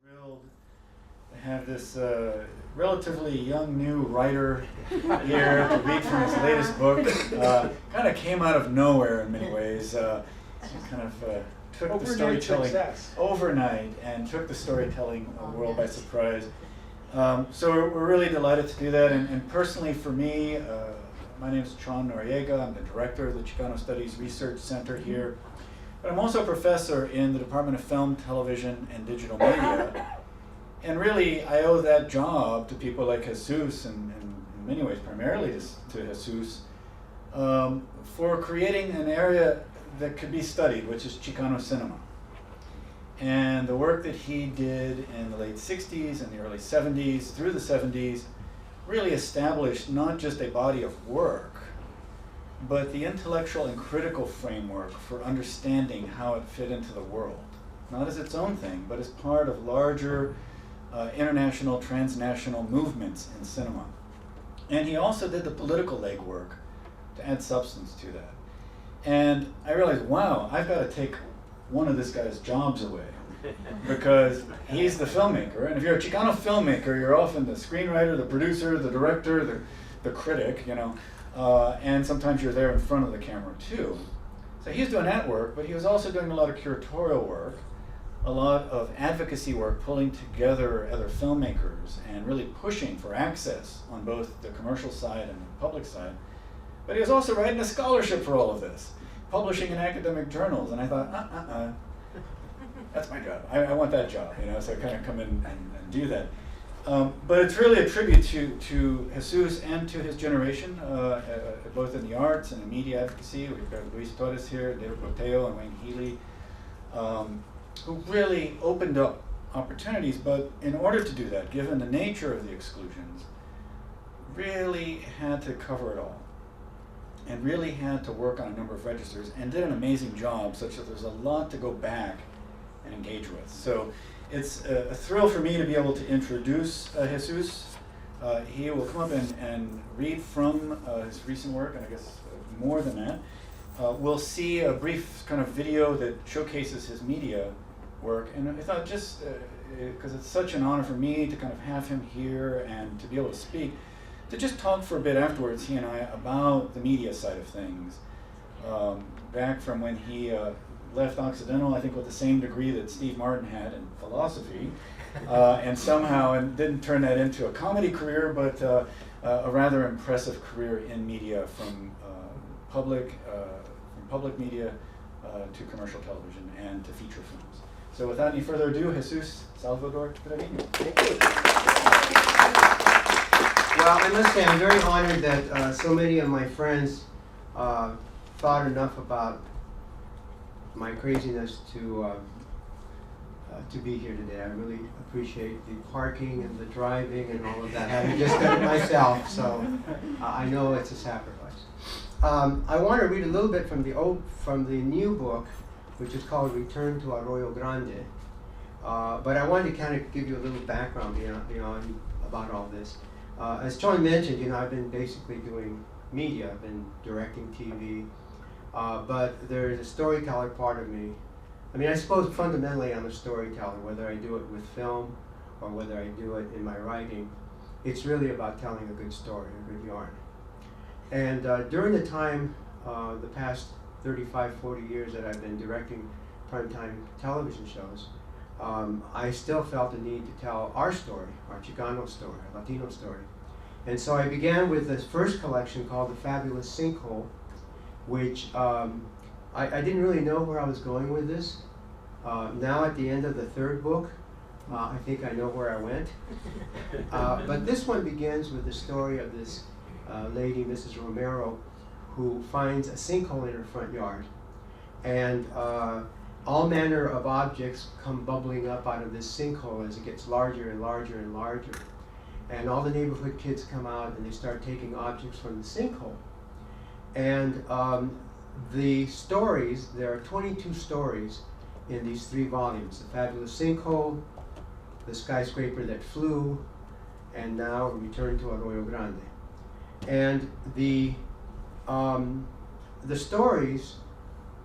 Thrilled to have this relatively young new writer here to read from his latest book. Kind of came out of nowhere in many ways. Kind of took overnight the storytelling success. overnight and took the storytelling world by surprise. So we're really delighted to do that. And personally for me, my name is Tron Noriega. I'm the director of the Chicano Studies Research Center here. But I'm also a professor in the Department of Film, Television, and Digital Media. And really, I owe that job to people like Jesus, and in many ways, primarily to Jesus, for creating an area that could be studied, which is Chicano cinema. And the work that he did in the late 60s and the early 70s, through the 70s, really established not just a body of work, but the intellectual and critical framework for understanding how it fit into the world. Not as its own thing, but as part of larger international, transnational movements in cinema. And he also did the political legwork to add substance to that. And I realized, wow, I've got to take one of this guy's jobs away, because he's the filmmaker. And if you're a Chicano filmmaker, you're often the screenwriter, the producer, the director, the critic, you know, and sometimes you're there in front of the camera too. So he's doing that work, but he was also doing a lot of curatorial work, a lot of advocacy work, pulling together other filmmakers and really pushing for access on both the commercial side and the public side. But he was also writing a scholarship for all of this, publishing in academic journals, and I thought, that's my job. I want that job, you know, so I kind of come in and do that. But it's really a tribute to Jesus and to his generation, both in the arts and in media advocacy. We've got Luis Torres here, David Boteo, and Wayne Healy, who really opened up opportunities, but in order to do that, given the nature of the exclusions, really had to cover it all, and really had to work on a number of registers, and did an amazing job, such that there's a lot to go back and engage with. So it's a thrill for me to be able to introduce Jesus. He will come up and read from his recent work, and I guess more than that. We'll see a brief kind of video that showcases his media work, and I thought just, because it's such an honor for me to kind of have him here and to be able to speak, to just talk for a bit afterwards, he and I, about the media side of things. Back from when he left Occidental, I think with the same degree that Steve Martin had in philosophy, and somehow didn't turn that into a comedy career, but a rather impressive career in media from public media to commercial television and to feature films. So without any further ado, Jesús Salvador Treviño. Thank you. Well, I must say I'm very honored that so many of my friends thought enough about my craziness to be here today. I really appreciate the parking and the driving and all of that. Having just done it myself, so I know it's a sacrifice. I want to read a little bit from the new book, which is called Return to Arroyo Grande. But I wanted to kind of give you a little background beyond about all this. As John mentioned, you know, I've been basically doing media. I've been directing TV, but there's a storyteller part of me. I mean, I suppose fundamentally I'm a storyteller, whether I do it with film or whether I do it in my writing. It's really about telling a good story, a good yarn. And during the time, the past 35, 40 years that I've been directing primetime television shows, I still felt the need to tell our story, our Chicano story, our Latino story. And so I began with this first collection called The Fabulous Sinkhole, which I didn't really know where I was going with this. Now at the end of the third book, I think I know where I went. But this one begins with the story of this lady, Mrs. Romero, who finds a sinkhole in her front yard. And all manner of objects come bubbling up out of this sinkhole as it gets larger and larger and larger. And all the neighborhood kids come out and they start taking objects from the sinkhole. And the stories, there are 22 stories in these 3 volumes: The Fabulous Sinkhole, The Skyscraper That Flew, and now Return to Arroyo Grande. And the stories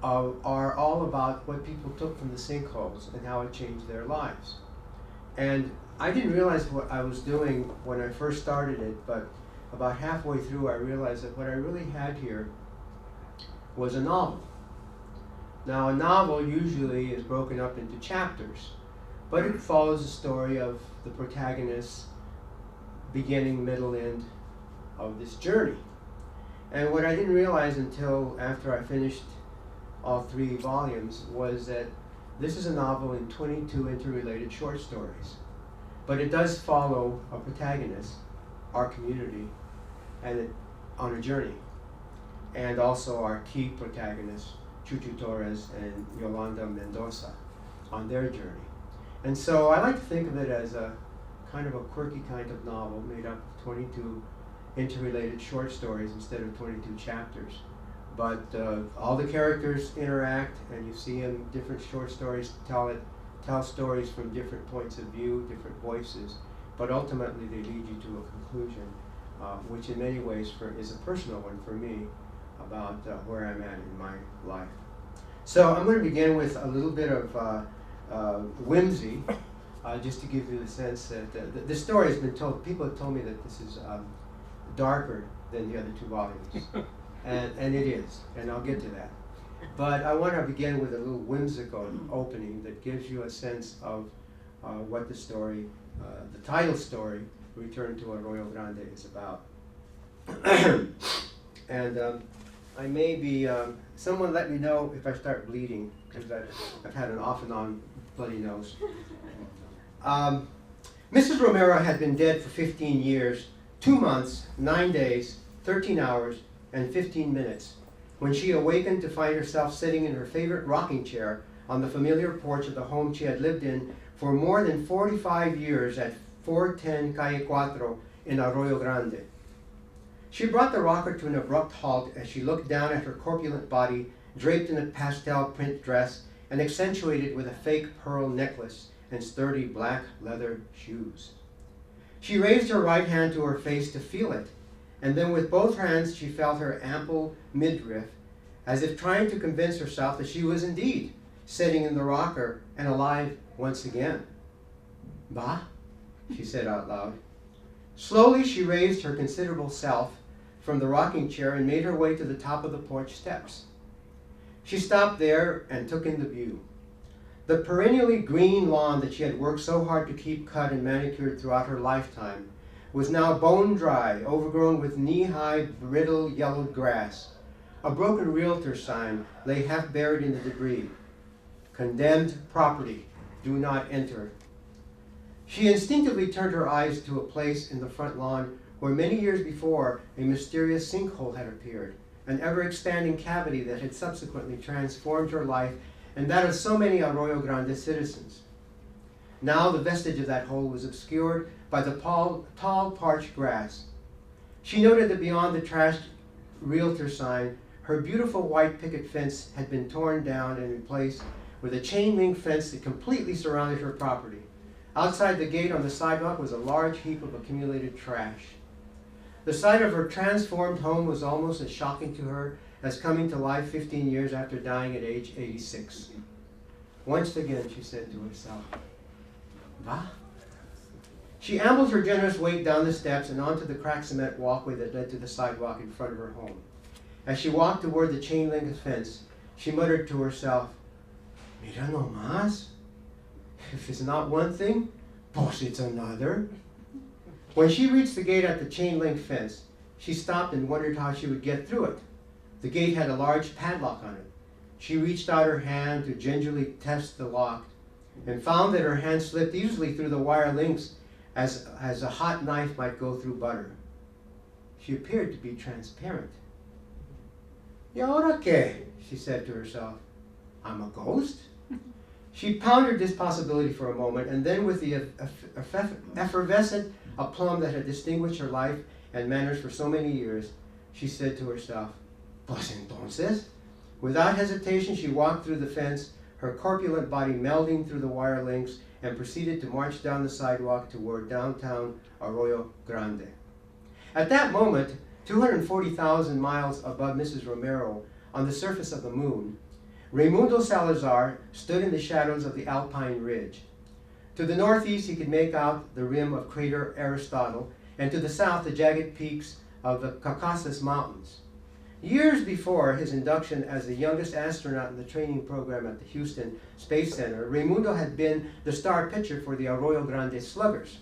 are all about what people took from the sinkholes and how it changed their lives. And I didn't realize what I was doing when I first started it, but about halfway through I realized that what I really had here was a novel. Now, a novel usually is broken up into chapters, but it follows the story of the protagonist, beginning, middle, end of this journey. And what I didn't realize until after I finished all 3 volumes was that this is a novel in 22 interrelated short stories. But it does follow a protagonist, our community, and on a journey. And also our key protagonists, Chuchu Torres and Yolanda Mendoza, on their journey. And so I like to think of it as a kind of a quirky kind of novel made up of 22 interrelated short stories instead of 22 chapters. But all the characters interact, and you see in different short stories tell stories from different points of view, different voices, but ultimately they lead you to a conclusion, which in many ways is a personal one for me about where I'm at in my life. So I'm going to begin with a little bit of whimsy, just to give you the sense that the story has been told. People have told me that this is darker than the other 2 volumes, and it is, and I'll get to that. But I want to begin with a little whimsical opening that gives you a sense of what the story, the title story, Return to Arroyo Grande, is about. And I may be, someone let me know if I start bleeding, because I've had an off and on bloody nose. Mrs. Romero had been dead for 15 years, 2 months, 9 days, 13 hours, and 15 minutes, when she awakened to find herself sitting in her favorite rocking chair on the familiar porch of the home she had lived in for more than 45 years at 410 Calle Cuatro in Arroyo Grande. She brought the rocker to an abrupt halt as she looked down at her corpulent body, draped in a pastel print dress and accentuated with a fake pearl necklace and sturdy black leather shoes. She raised her right hand to her face to feel it, and then with both hands she felt her ample midriff, as if trying to convince herself that she was indeed sitting in the rocker and alive once again. "Bah," she said out loud. Slowly she raised her considerable self from the rocking chair and made her way to the top of the porch steps. She stopped there and took in the view. The perennially green lawn that she had worked so hard to keep cut and manicured throughout her lifetime was now bone dry, overgrown with knee-high, brittle, yellowed grass. A broken realtor sign lay half buried in the debris. "Condemned property, do not enter." She instinctively turned her eyes to a place in the front lawn where many years before a mysterious sinkhole had appeared, an ever-expanding cavity that had subsequently transformed her life and that of so many Arroyo Grande citizens. Now the vestige of that hole was obscured by the tall parched grass. She noted that beyond the trashed realtor sign, her beautiful white picket fence had been torn down and replaced with a chain link fence that completely surrounded her property. Outside the gate on the sidewalk was a large heap of accumulated trash. The sight of her transformed home was almost as shocking to her as coming to life 15 years after dying at age 86. Once again, she said to herself, "Bah." She ambled her generous weight down the steps and onto the cracked cement walkway that led to the sidewalk in front of her home. As she walked toward the chain link fence, she muttered to herself, "Mira no más. If it's not one thing, pues it's another." When she reached the gate at the chain link fence, she stopped and wondered how she would get through it. The gate had a large padlock on it. She reached out her hand to gingerly test the lock and found that her hand slipped easily through the wire links as a hot knife might go through butter. She appeared to be transparent. "Y ahora qué?" she said to herself. "I'm a ghost?" She pondered this possibility for a moment, and then with the effervescent aplomb that had distinguished her life and manners for so many years, she said to herself, "Pues entonces?" Without hesitation, she walked through the fence, her corpulent body melding through the wire links, and proceeded to march down the sidewalk toward downtown Arroyo Grande. At that moment, 240,000 miles above Mrs. Romero, on the surface of the moon, Raimundo Salazar stood in the shadows of the Alpine Ridge. To the northeast, he could make out the rim of crater Aristotle, and to the south, the jagged peaks of the Caucasus Mountains. Years before his induction as the youngest astronaut in the training program at the Houston Space Center, Raimundo had been the star pitcher for the Arroyo Grande Sluggers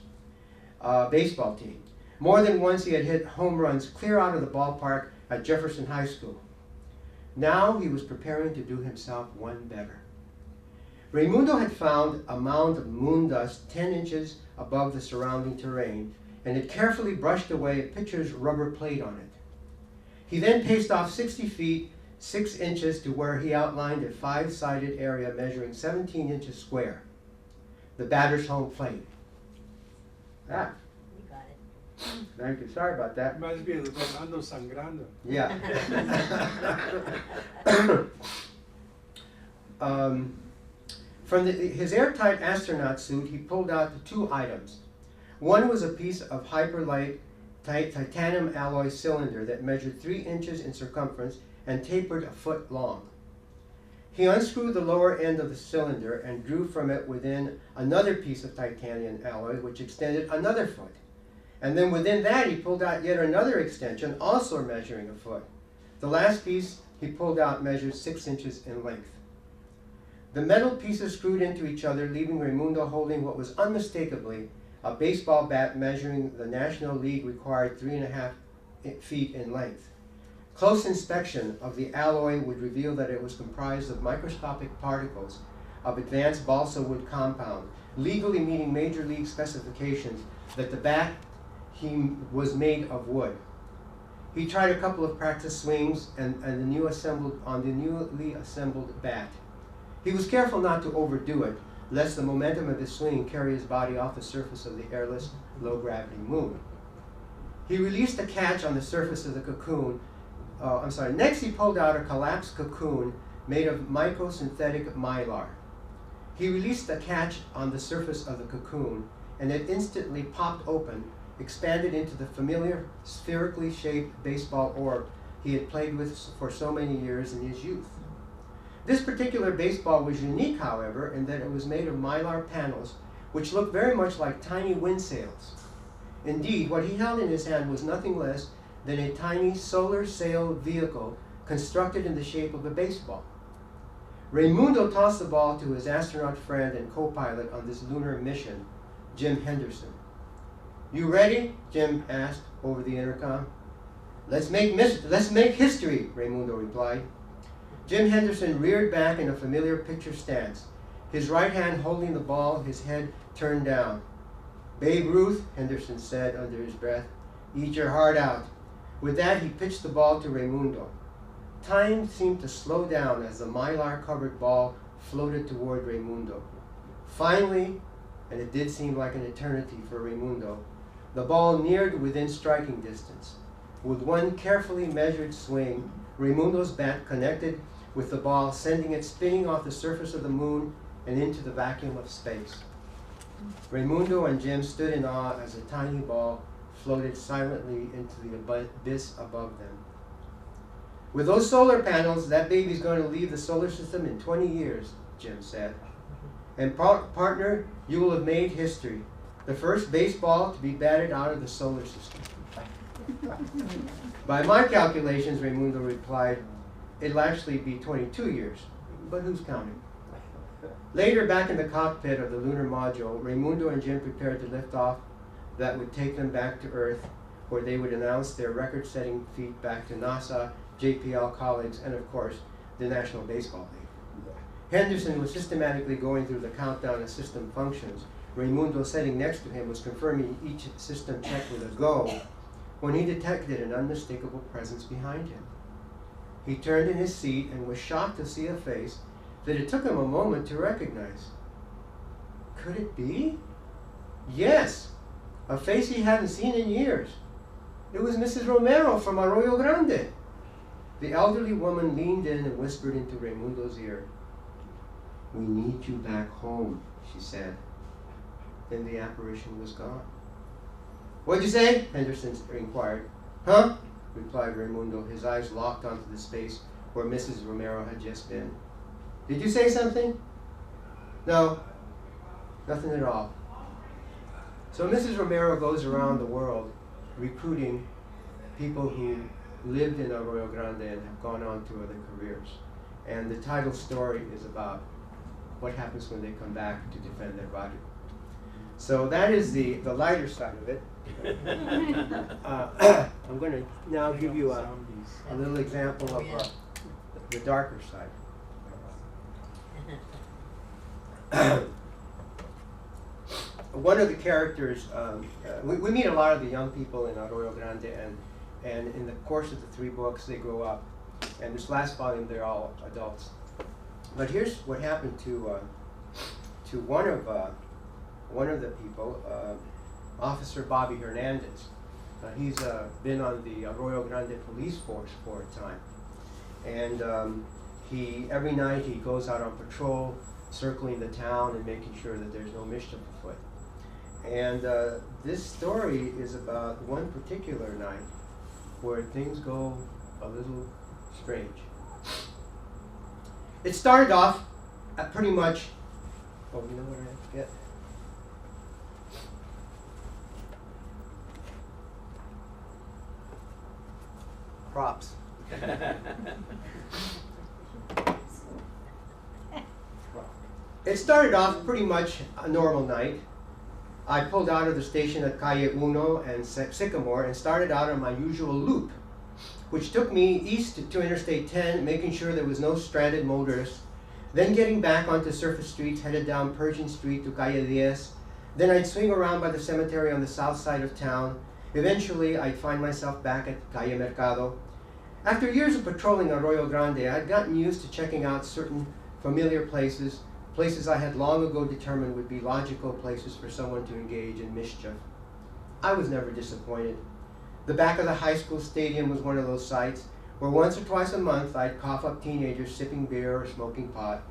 baseball team. More than once, he had hit home runs clear out of the ballpark at Jefferson High School. Now he was preparing to do himself one better. Raimundo had found a mound of moon dust 10 inches above the surrounding terrain and had carefully brushed away a pitcher's rubber plate on it. He then paced off 60 feet, 6 inches to where he outlined a 5-sided area measuring 17 inches square, the batter's home plate. Ah. You got it. Thank you. Sorry about that. Más bien, Rolando sangrando. Yeah. From his airtight astronaut suit, he pulled out 2 items. One was a piece of hyperlight titanium alloy cylinder that measured 3 inches in circumference and tapered a foot long. He unscrewed the lower end of the cylinder and drew from it within another piece of titanium alloy which extended another foot. And then within that he pulled out yet another extension, also measuring a foot. The last piece he pulled out measured 6 inches in length. The metal pieces screwed into each other, leaving Raimundo holding what was unmistakably a baseball bat measuring the National League required 3.5 feet in length. Close inspection of the alloy would reveal that it was comprised of microscopic particles of advanced balsa wood compound, legally meeting major league specifications that the bat was made of wood. He tried a couple of practice swings on the newly assembled bat. He was careful not to overdo it, lest the momentum of his swing carry his body off the surface of the airless, low-gravity moon. He released a catch on the surface of the cocoon. Next he pulled out a collapsed cocoon made of microsynthetic mylar. He released the catch on the surface of the cocoon, and it instantly popped open, expanded into the familiar spherically shaped baseball orb he had played with for so many years in his youth. This particular baseball was unique, however, in that it was made of mylar panels, which looked very much like tiny wind sails. Indeed, what he held in his hand was nothing less than a tiny solar sail vehicle constructed in the shape of a baseball. Raimundo tossed the ball to his astronaut friend and co-pilot on this lunar mission, Jim Henderson. "You ready?" Jim asked over the intercom. Let's make history," Raimundo replied. Jim Henderson reared back in a familiar pitcher stance, his right hand holding the ball, his head turned down. "Babe Ruth," Henderson said under his breath, "eat your heart out." With that, he pitched the ball to Raimundo. Time seemed to slow down as the mylar-covered ball floated toward Raimundo. Finally, and it did seem like an eternity for Raimundo, the ball neared within striking distance. With one carefully measured swing, Raimundo's bat connected with the ball, sending it spinning off the surface of the moon and into the vacuum of space. Raimundo and Jim stood in awe as the tiny ball floated silently into the abyss above them. "With those solar panels, that baby's going to leave the solar system in 20 years, Jim said. "And partner, you will have made history. The first baseball to be batted out of the solar system." "By my calculations," Raimundo replied, "it'll actually be 22 years, but who's counting?" Later, back in the cockpit of the lunar module, Raimundo and Jim prepared to lift off that would take them back to Earth, where they would announce their record-setting feat back to NASA, JPL colleagues, and of course, the National Baseball League. Henderson was systematically going through the countdown of system functions. Raimundo, sitting next to him, was confirming each system check with a go when he detected an unmistakable presence behind him. He turned in his seat and was shocked to see a face that it took him a moment to recognize. Could it be? Yes, a face he hadn't seen in years. It was Mrs. Romero from Arroyo Grande. The elderly woman leaned in and whispered into Raimundo's ear. "We need you back home," she said. Then the apparition was gone. "What'd you say?" Henderson inquired. "Huh?" replied Raimundo, his eyes locked onto the space where Mrs. Romero had just been. "Did you say something?" "No." Nothing at all. So Mrs. Romero goes around the world recruiting people who lived in Arroyo Grande and have gone on to other careers. And the title story is about what happens when they come back to defend their barrio. So that is the lighter side of it. I'm going to now give you a little example of the darker side. One of the characters, we meet a lot of the young people in Arroyo Grande, and in the course of the 3 books they grow up. And this last volume they're all adults. But here's what happened to one of the people, Officer Bobby Hernandez. He's been on the Arroyo Grande police force for a time. And every night he goes out on patrol, circling the town and making sure that there's no mischief afoot. And this story is about one particular night where things go a little strange. It started off at pretty much, oh, you know what I have to get? Props. It started off pretty much a normal night. I pulled out of the station at Calle Uno and Sycamore and started out on my usual loop, which took me east to Interstate 10, making sure there was no stranded motorists, then getting back onto surface streets, headed down Pershing Street to Calle 10. Then I'd swing around by the cemetery on the south side of town. Eventually, I'd find myself back at Calle Mercado. After years of patrolling Arroyo Grande, I'd gotten used to checking out certain familiar places I had long ago determined would be logical places for someone to engage in mischief. I was never disappointed. The back of the high school stadium was one of those sites where once or twice a month I'd cough up teenagers sipping beer or smoking pot.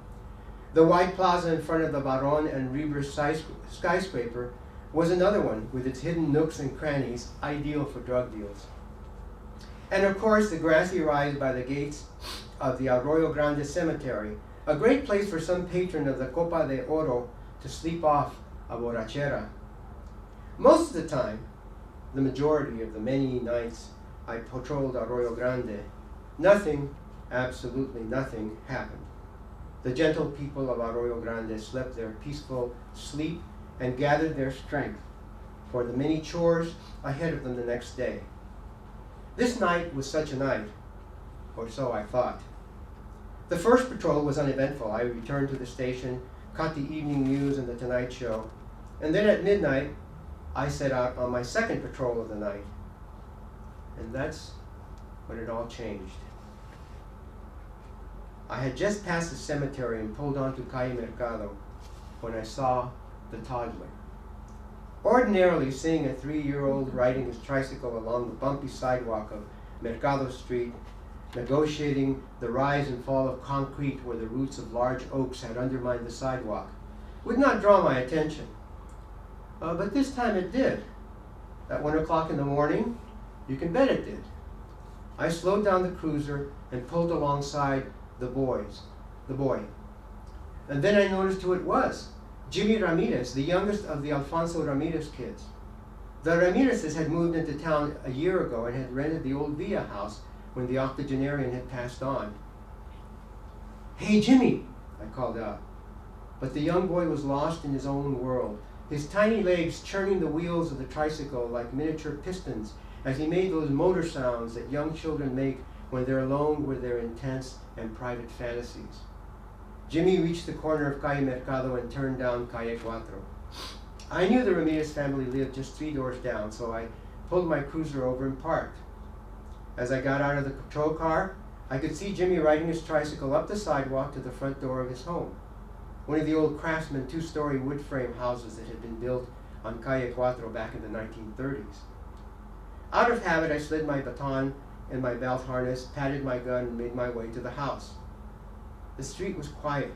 The wide plaza in front of the Baron and Reber Skyscraper was another one with its hidden nooks and crannies, ideal for drug deals. And of course, the grassy rise by the gates of the Arroyo Grande Cemetery, a great place for some patron of the Copa de Oro to sleep off a borrachera. Most of the time, the majority of the many nights I patrolled Arroyo Grande, nothing, absolutely nothing, happened. The gentle people of Arroyo Grande slept their peaceful sleep and gathered their strength for the many chores ahead of them the next day. This night was such a night, or so I thought. The first patrol was uneventful. I returned to the station, caught the evening news and the Tonight Show, and then at midnight, I set out on my second patrol of the night. And that's when it all changed. I had just passed the cemetery and pulled onto Calle Mercado when I saw the toddler. Ordinarily, seeing a 3-year-old riding his tricycle along the bumpy sidewalk of Mercado Street, negotiating the rise and fall of concrete where the roots of large oaks had undermined the sidewalk, would not draw my attention. But this time it did. At 1 o'clock in the morning, you can bet it did. I slowed down the cruiser and pulled alongside the boy. And then I noticed who it was. Jimmy Ramirez, the youngest of the Alfonso Ramirez kids. The Ramirezes had moved into town a year ago and had rented the old Villa house when the octogenarian had passed on. "Hey, Jimmy," I called out. But the young boy was lost in his own world, his tiny legs churning the wheels of the tricycle like miniature pistons as he made those motor sounds that young children make when they're alone with their intense and private fantasies. Jimmy reached the corner of Calle Mercado and turned down Calle Cuatro. I knew the Ramirez family lived just 3 doors down, so I pulled my cruiser over and parked. As I got out of the patrol car, I could see Jimmy riding his tricycle up the sidewalk to the front door of his home, one of the old Craftsman 2-story wood frame houses that had been built on Calle Cuatro back in the 1930s. Out of habit, I slid my baton and my belt harness, patted my gun, and made my way to the house. The street was quiet,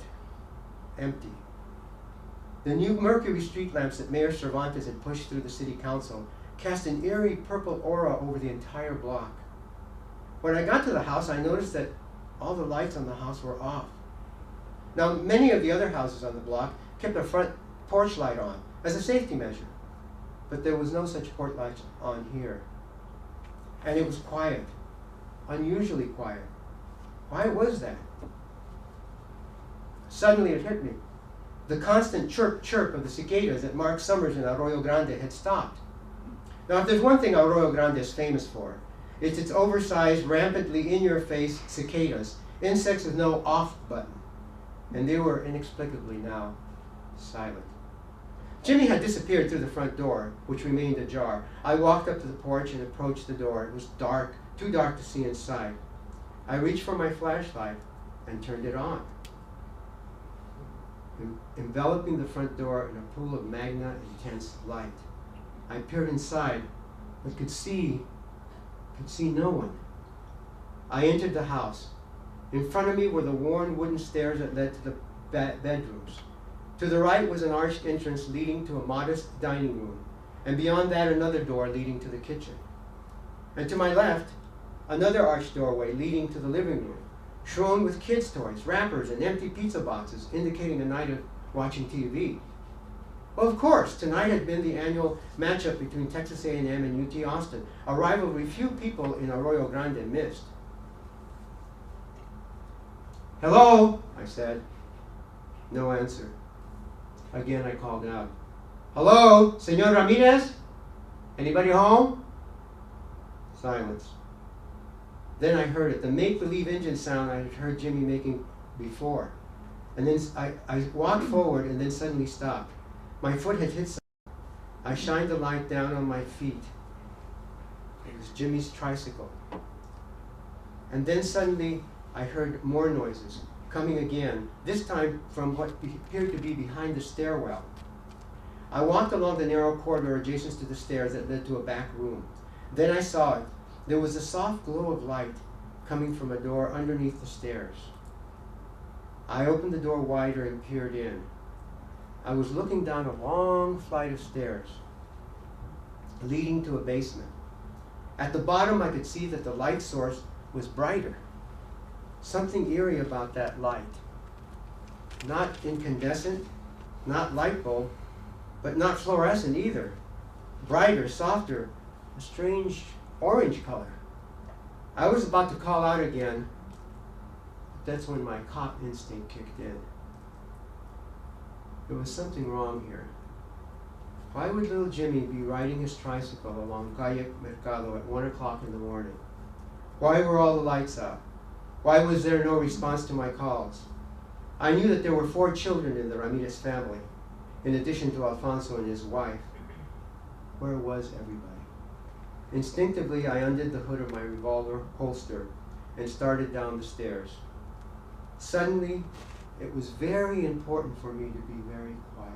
empty. The new Mercury street lamps that Mayor Cervantes had pushed through the city council cast an eerie purple aura over the entire block. When I got to the house, I noticed that all the lights on the house were off. Now, many of the other houses on the block kept a front porch light on as a safety measure. But there was no such porch light on here. And it was quiet, unusually quiet. Why was that? Suddenly it hit me. The constant chirp, chirp of the cicadas that Mark Summers in Arroyo Grande had stopped. Now, if there's one thing Arroyo Grande is famous for, it's its oversized, rampantly in-your-face cicadas, insects with no off button. And they were inexplicably now silent. Jimmy had disappeared through the front door, which remained ajar. I walked up to the porch and approached the door. It was dark, too dark to see inside. I reached for my flashlight and turned it on. Enveloping the front door in a pool of magna intense light. I peered inside, but could see no one. I entered the house. In front of me were the worn wooden stairs that led to the bedrooms. To the right was an arched entrance leading to a modest dining room, and beyond that another door leading to the kitchen. And to my left, another arched doorway leading to the living room, strewn with kids' toys, wrappers, and empty pizza boxes, indicating a night of watching TV. Well, of course, tonight had been the annual matchup between Texas A&M and UT Austin, a rivalry few people in Arroyo Grande missed. "Hello," I said. No answer. Again, I called out. "Hello, Señor Ramirez? Anybody home?" Silence. Then I heard it, the make-believe engine sound I had heard Jimmy making before. And then I walked forward and then suddenly stopped. My foot had hit something. I shined the light down on my feet. It was Jimmy's tricycle. And then suddenly I heard more noises, coming again, this time from what appeared to be behind the stairwell. I walked along the narrow corridor adjacent to the stairs that led to a back room. Then I saw it. There was a soft glow of light coming from a door underneath the stairs. I opened the door wider and peered in. I was looking down a long flight of stairs leading to a basement. At the bottom, I could see that the light source was brighter. Something eerie about that light. Not incandescent, not light bulb, but not fluorescent either. Brighter, softer, a strange orange color. I was about to call out again, but that's when my cop instinct kicked in. There was something wrong here. Why would little Jimmy be riding his tricycle along Calle Mercado at 1 o'clock in the morning? Why were all the lights out? Why was there no response to my calls? I knew that there were 4 children in the Ramirez family, in addition to Alfonso and his wife. Where was everybody? Instinctively, I undid the hood of my revolver holster and started down the stairs. Suddenly, it was very important for me to be very quiet.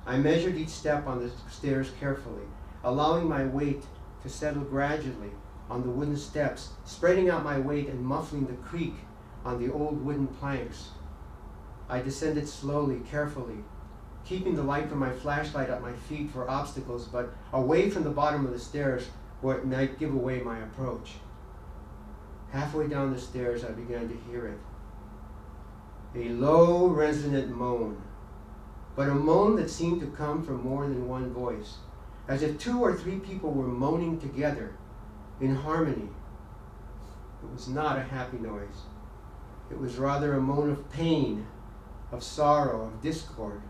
I measured each step on the stairs carefully, allowing my weight to settle gradually on the wooden steps, spreading out my weight and muffling the creak on the old wooden planks. I descended slowly, carefully, keeping the light from my flashlight at my feet for obstacles, but away from the bottom of the stairs where it might give away my approach. Halfway down the stairs, I began to hear it. A low, resonant moan, but a moan that seemed to come from more than one voice, as if 2 or 3 people were moaning together, in harmony. It was not a happy noise. It was rather a moan of pain, of sorrow, of discord.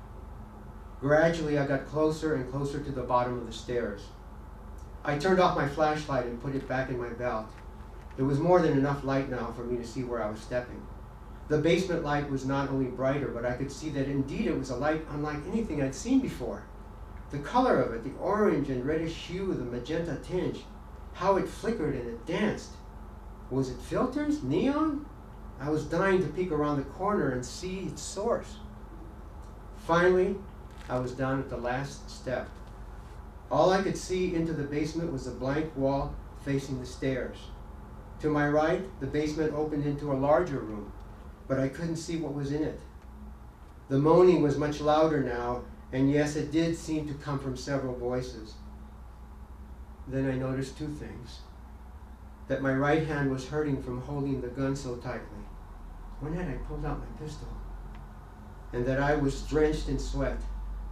Gradually, I got closer and closer to the bottom of the stairs. I turned off my flashlight and put it back in my belt. There was more than enough light now for me to see where I was stepping. The basement light was not only brighter, but I could see that indeed it was a light unlike anything I'd seen before. The color of it, the orange and reddish hue, the magenta tinge, how it flickered and it danced. Was it filters? Neon? I was dying to peek around the corner and see its source. Finally, I was down at the last step. All I could see into the basement was a blank wall facing the stairs. To my right, the basement opened into a larger room, but I couldn't see what was in it. The moaning was much louder now, and yes, it did seem to come from several voices. Then I noticed 2 things. That my right hand was hurting from holding the gun so tightly. When had I pulled out my pistol? And that I was drenched in sweat,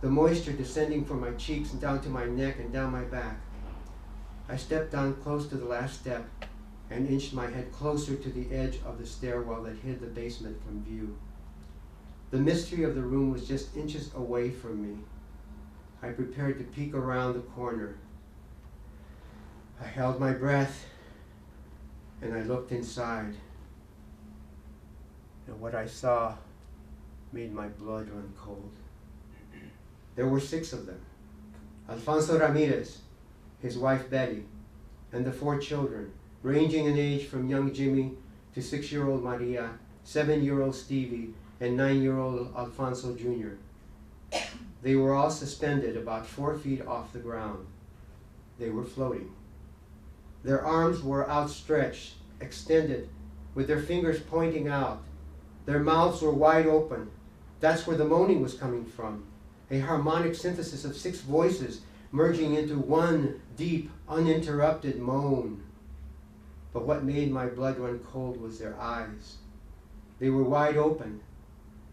the moisture descending from my cheeks and down to my neck and down my back. I stepped down close to the last step and inched my head closer to the edge of the stairwell that hid the basement from view. The mystery of the room was just inches away from me. I prepared to peek around the corner. I held my breath and I looked inside. And what I saw made my blood run cold. There were 6 of them. Alfonso Ramirez, his wife Betty, and the 4 children, ranging in age from young Jimmy to 6-year-old Maria, 7-year-old Stevie, and 9-year-old Alfonso Jr. They were all suspended about 4 feet off the ground. They were floating. Their arms were outstretched, extended, with their fingers pointing out. Their mouths were wide open. That's where the moaning was coming from. A harmonic synthesis of 6 voices merging into one deep, uninterrupted moan. But what made my blood run cold was their eyes. They were wide open,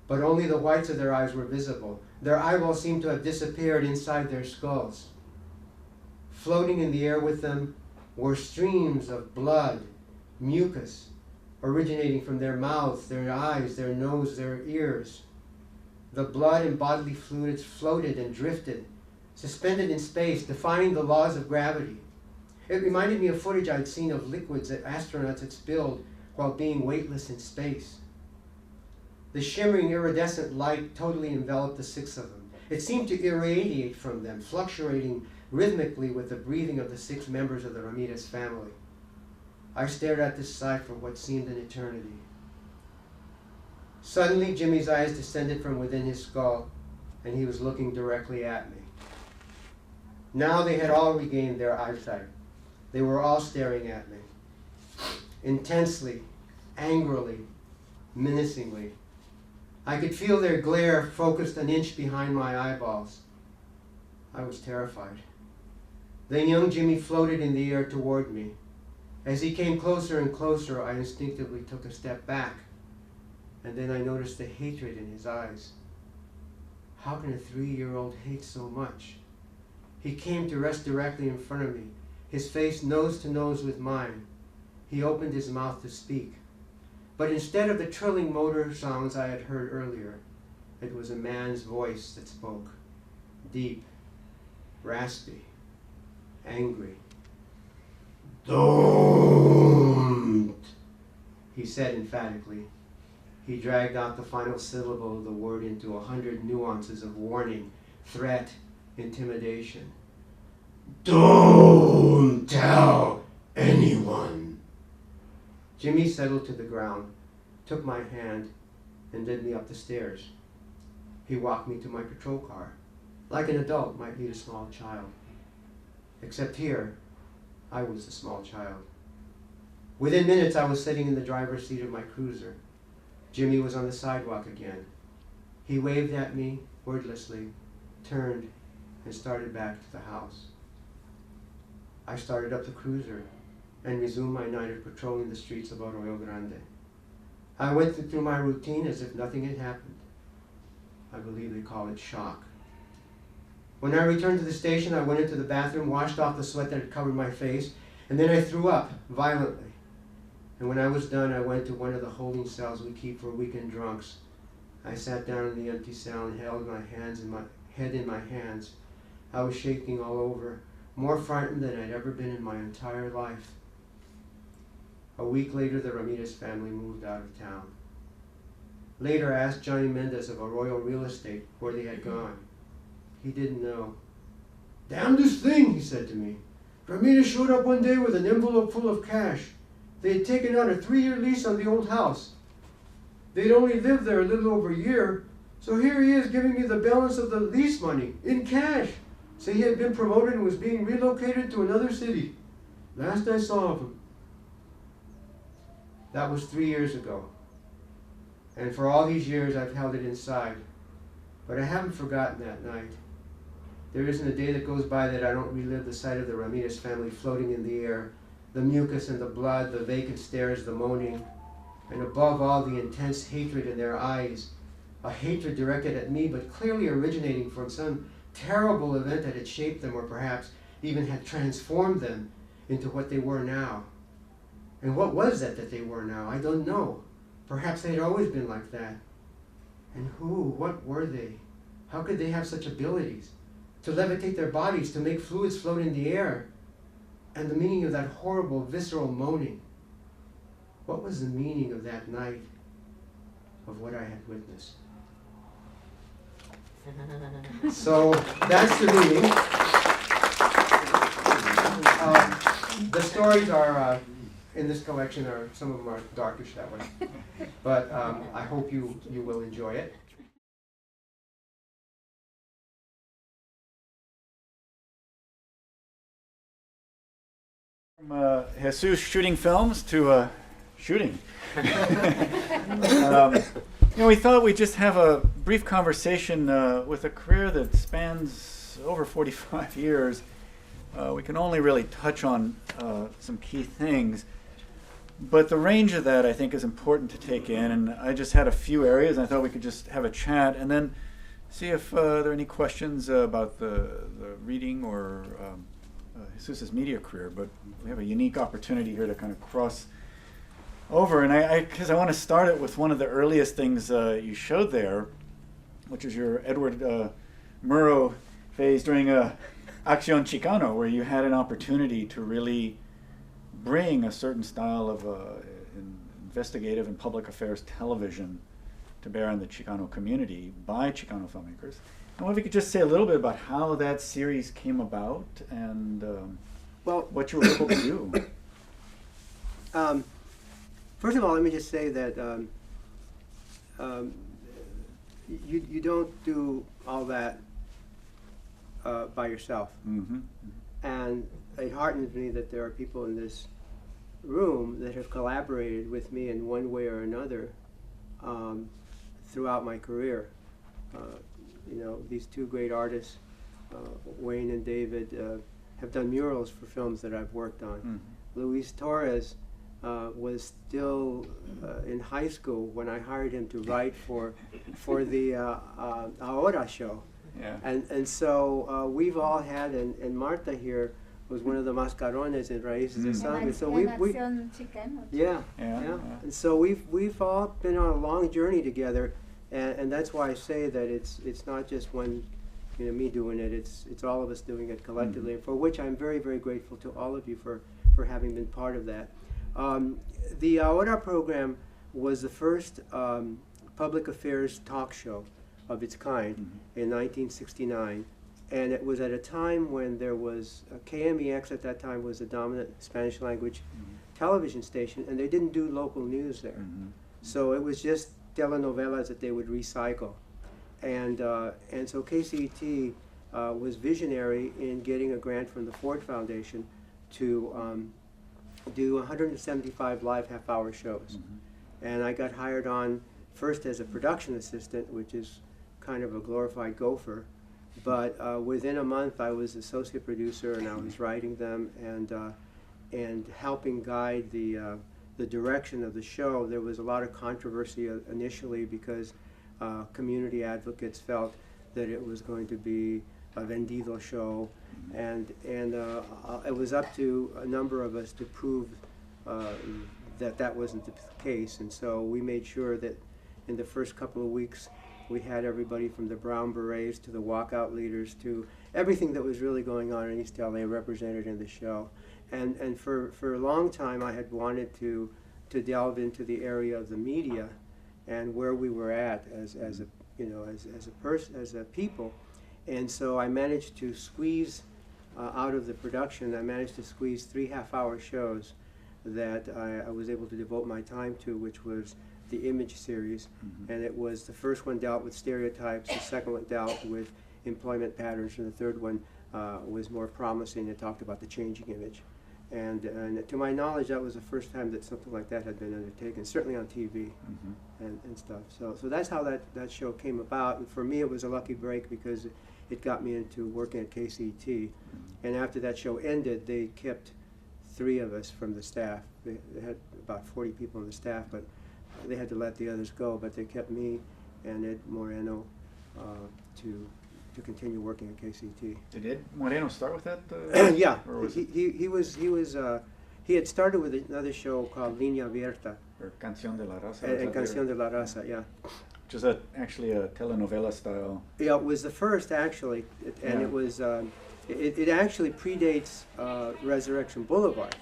but only the whites of their eyes were visible. Their eyeballs seemed to have disappeared inside their skulls. Floating in the air with them were streams of blood, mucus, originating from their mouths, their eyes, their nose, their ears. The blood and bodily fluids floated and drifted, suspended in space, defying the laws of gravity. It reminded me of footage I'd seen of liquids that astronauts had spilled while being weightless in space. The shimmering iridescent light totally enveloped the 6 of them. It seemed to irradiate from them, fluctuating rhythmically with the breathing of the 6 members of the Ramirez family. I stared at this sight for what seemed an eternity. Suddenly, Jimmy's eyes descended from within his skull, and he was looking directly at me. Now they had all regained their eyesight. They were all staring at me. Intensely, angrily, menacingly. I could feel their glare focused an inch behind my eyeballs. I was terrified. Then young Jimmy floated in the air toward me. As he came closer and closer, I instinctively took a step back, and then I noticed the hatred in his eyes. How can a 3-year-old hate so much? He came to rest directly in front of me, his face nose to nose with mine. He opened his mouth to speak. But instead of the trilling motor sounds I had heard earlier, it was a man's voice that spoke. Deep, raspy, angry. "Don't," he said emphatically. He dragged out the final syllable of the word into 100 nuances of warning, threat, intimidation. "Don't tell anyone." Jimmy settled to the ground, took my hand, and led me up the stairs. He walked me to my patrol car, like an adult might lead a small child. Except here, I was the small child. Within minutes, I was sitting in the driver's seat of my cruiser. Jimmy was on the sidewalk again. He waved at me wordlessly, turned, and started back to the house. I started up the cruiser and resumed my night of patrolling the streets of Arroyo Grande. I went through my routine as if nothing had happened. I believe they call it shock. When I returned to the station, I went into the bathroom, washed off the sweat that had covered my face, and then I threw up violently. And when I was done, I went to one of the holding cells we keep for weekend drunks. I sat down in the empty cell and held my head in my hands. I was shaking all over, more frightened than I'd ever been in my entire life. A week later, the Ramirez family moved out of town. Later, I asked Johnny Mendez of Arroyo Real Estate where they had gone. He didn't know. "Damnedest thing," he said to me. "Ramirez showed up one day with an envelope full of cash. They had taken out a 3-year lease on the old house. They'd only lived there a little over a year, so here he is giving me the balance of the lease money in cash. So he had been promoted and was being relocated to another city. Last I saw of him." That was 3 years ago. And for all these years, I've held it inside. But I haven't forgotten that night. There isn't a day that goes by that I don't relive the sight of the Ramirez family floating in the air, the mucus and the blood, the vacant stares, the moaning, and above all, the intense hatred in their eyes, a hatred directed at me, but clearly originating from some terrible event that had shaped them or perhaps even had transformed them into what they were now. And what was that they were now? I don't know. Perhaps they'd always been like that. And what were they? How could they have such abilities? To levitate their bodies, to make fluids float in the air. And the meaning of that horrible, visceral moaning. What was the meaning of that night of what I had witnessed? So that's the meaning. The stories are in this collection are some of them are darkish that way, but I hope you will enjoy it. From Jesus shooting films to shooting. We thought we'd just have a brief conversation with a career that spans over 45 years. We can only really touch on some key things, but the range of that I think is important to take in, and I just had a few areas, and I thought we could just have a chat and then see if there are any questions about the reading or Jesus's media career. But we have a unique opportunity here to kind of cross over, and because I want to start it with one of the earliest things you showed there, which is your Edward Murrow phase during Acción Chicano, where you had an opportunity to really bring a certain style of investigative and public affairs television to bear on the Chicano community by Chicano filmmakers. And if you could just say a little bit about how that series came about and what you were able to do. First of all, let me just say that you don't do all that by yourself. Mm-hmm. And it heartens me that there are people in this room that have collaborated with me in one way or another throughout my career. These two great artists, Wayne and David, have done murals for films that I've worked on. Mm-hmm. Luis Torres was still in high school when I hired him to write for the Ahora show. Yeah. And so we've all had, and Marta here was one of the mascarones in Raíces de Sangre. So we yeah. And so we've all been on a long journey together, and that's why I say that it's not just one, me doing it. It's all of us doing it collectively, for which I'm very, very grateful to all of you for having been part of that. The Ahora program was the first public affairs talk show of its kind in 1969, and it was at a time when there was KMEX at that time was the dominant Spanish language television station, and they didn't do local news there. So it was just telenovelas that they would recycle, and so KCET was visionary in getting a grant from the Ford Foundation to do 175 live half-hour shows. And I got hired on first as a production assistant, which is kind of a glorified gopher, but within a month I was associate producer, and I was writing them and helping guide the direction of the show. There was a lot of controversy initially because community advocates felt that it was going to be a vendido show, and it was up to a number of us to prove that wasn't the case. And so we made sure that in the first couple of weeks we had everybody from the Brown Berets to the walkout leaders to everything that was really going on in East LA represented in the show. And for a long time I had wanted to delve into the area of the media and where we were at as a people. And so I managed to squeeze out of the production, I managed to squeeze 3 half-hour shows that I was able to devote my time to, which was the Image series. And it was, the first one dealt with stereotypes, the second one dealt with employment patterns, and the third one was more promising. It talked about the changing image. And to my knowledge, that was the first time that something like that had been undertaken, certainly on TV and stuff. So that's how that show came about. And for me, it was a lucky break because it got me into working at KCET. And after that show ended, they kept 3 of us from the staff. They had about 40 people on the staff, but they had to let the others go. But they kept me and Ed Moreno to continue working at KCT. Did Ed Moreno start with that? Yeah, Or was he had started with another show called Línea Abierta or Canción de la Raza? and Canción de la Raza, yeah. Which is actually a telenovela style. Yeah, it was the first actually, and Yeah. it was it actually predates Resurrection Boulevard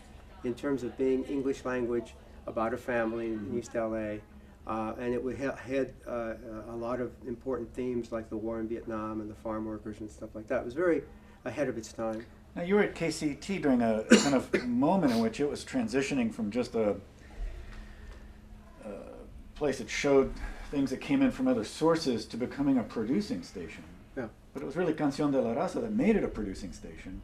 in terms of being English language about a family in East LA, and it had a lot of important themes like the war in Vietnam and the farm workers and stuff like that. It was very ahead of its time. Now you were at KCT during a kind of moment in which it was transitioning from just a place that showed things that came in from other sources to becoming a producing station. Yeah. But it was really Canción de la Raza that made it a producing station.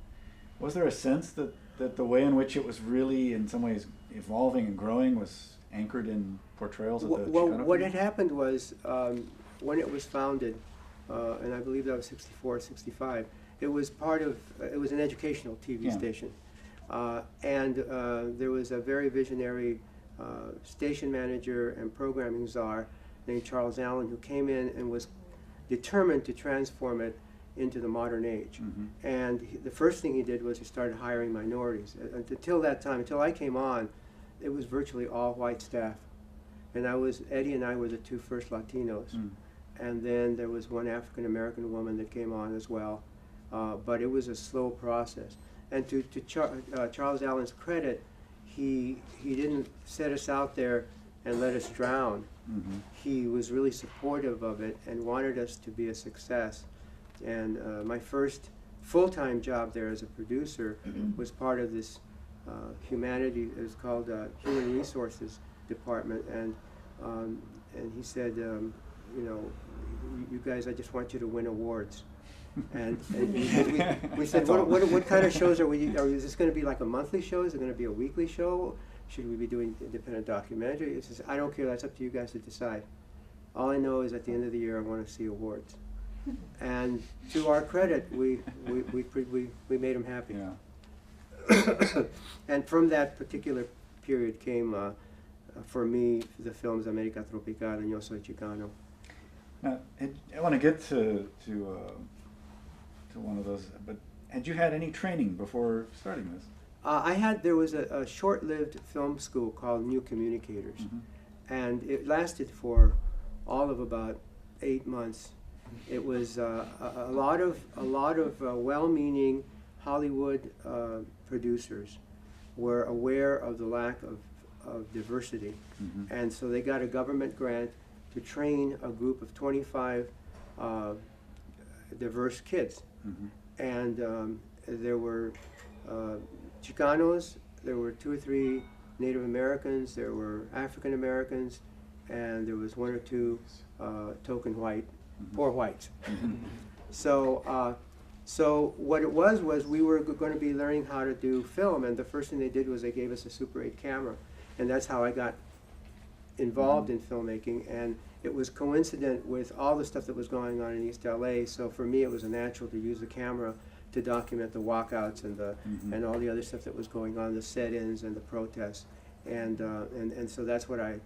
Was there a sense that the way in which it was really, in some ways, evolving and growing was anchored in portrayals of the Well, Chicano what people? had happened was when it was founded, and I believe that was 64, 65, it was it was an educational TV Yeah. station. And there was a very visionary station manager and programming czar named Charles Allen who came in and was determined to transform it into the modern age. Mhm. And the first thing he did was he started hiring minorities. Until that time, until I came on, it was virtually all white staff. And Eddie and I were the two first Latinos. Mm. And then there was one African American woman that came on as well. But it was a slow process. And to Charles Allen's credit, he didn't set us out there and let us drown. Mhm. He was really supportive of it and wanted us to be a success. And my first full-time job there as a producer was part of this humanity. It was called Human Resources Department. And he said, you know, you guys, I just want you to win awards. And we said, That's all. what kind of shows are we? Is this going to be like a monthly show? Is it going to be a weekly show? Should we be doing independent documentary? He says, I don't care. That's up to you guys to decide. All I know is at the end of the year, I want to see awards. And to our credit, we made them happy. Yeah. And from that particular period came, for me, the films América Tropical and Yo Soy Chicano. Now, I want to get to one of those, but had you had any training before starting this? There was a short-lived film school called New Communicators, Mhm. and it lasted for all of about 8 months. It was a lot of well-meaning Hollywood producers were aware of the lack of diversity, Mhm. and so they got a government grant to train a group of 25 diverse kids. Mhm. And there were Chicanos, there were 2 or 3 Native Americans, there were African Americans, and there was 1 or 2 token white, poor whites. Mhm. So what it was we were going to be learning how to do film, and the first thing they did was they gave us a Super 8 camera, and that's how I got involved in filmmaking. And it was coincident with all the stuff that was going on in East LA, so for me it was a natural to use the camera to document the walkouts and and all the other stuff that was going on, the set-ins and the protests, and so that's what I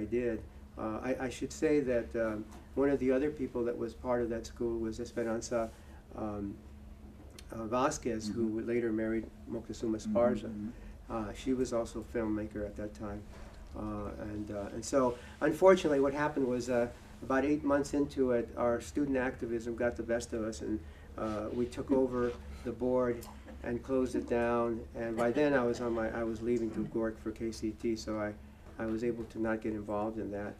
did. I should say that one of the other people that was part of that school was Esperanza Vasquez, who later married Moctezuma Esparza. She was also a filmmaker at that time. And so, unfortunately, what happened was about 8 months into it, our student activism got the best of us, and we took over the board and closed it down. And by then, I was leaving to work for KCT, so I was able to not get involved in that.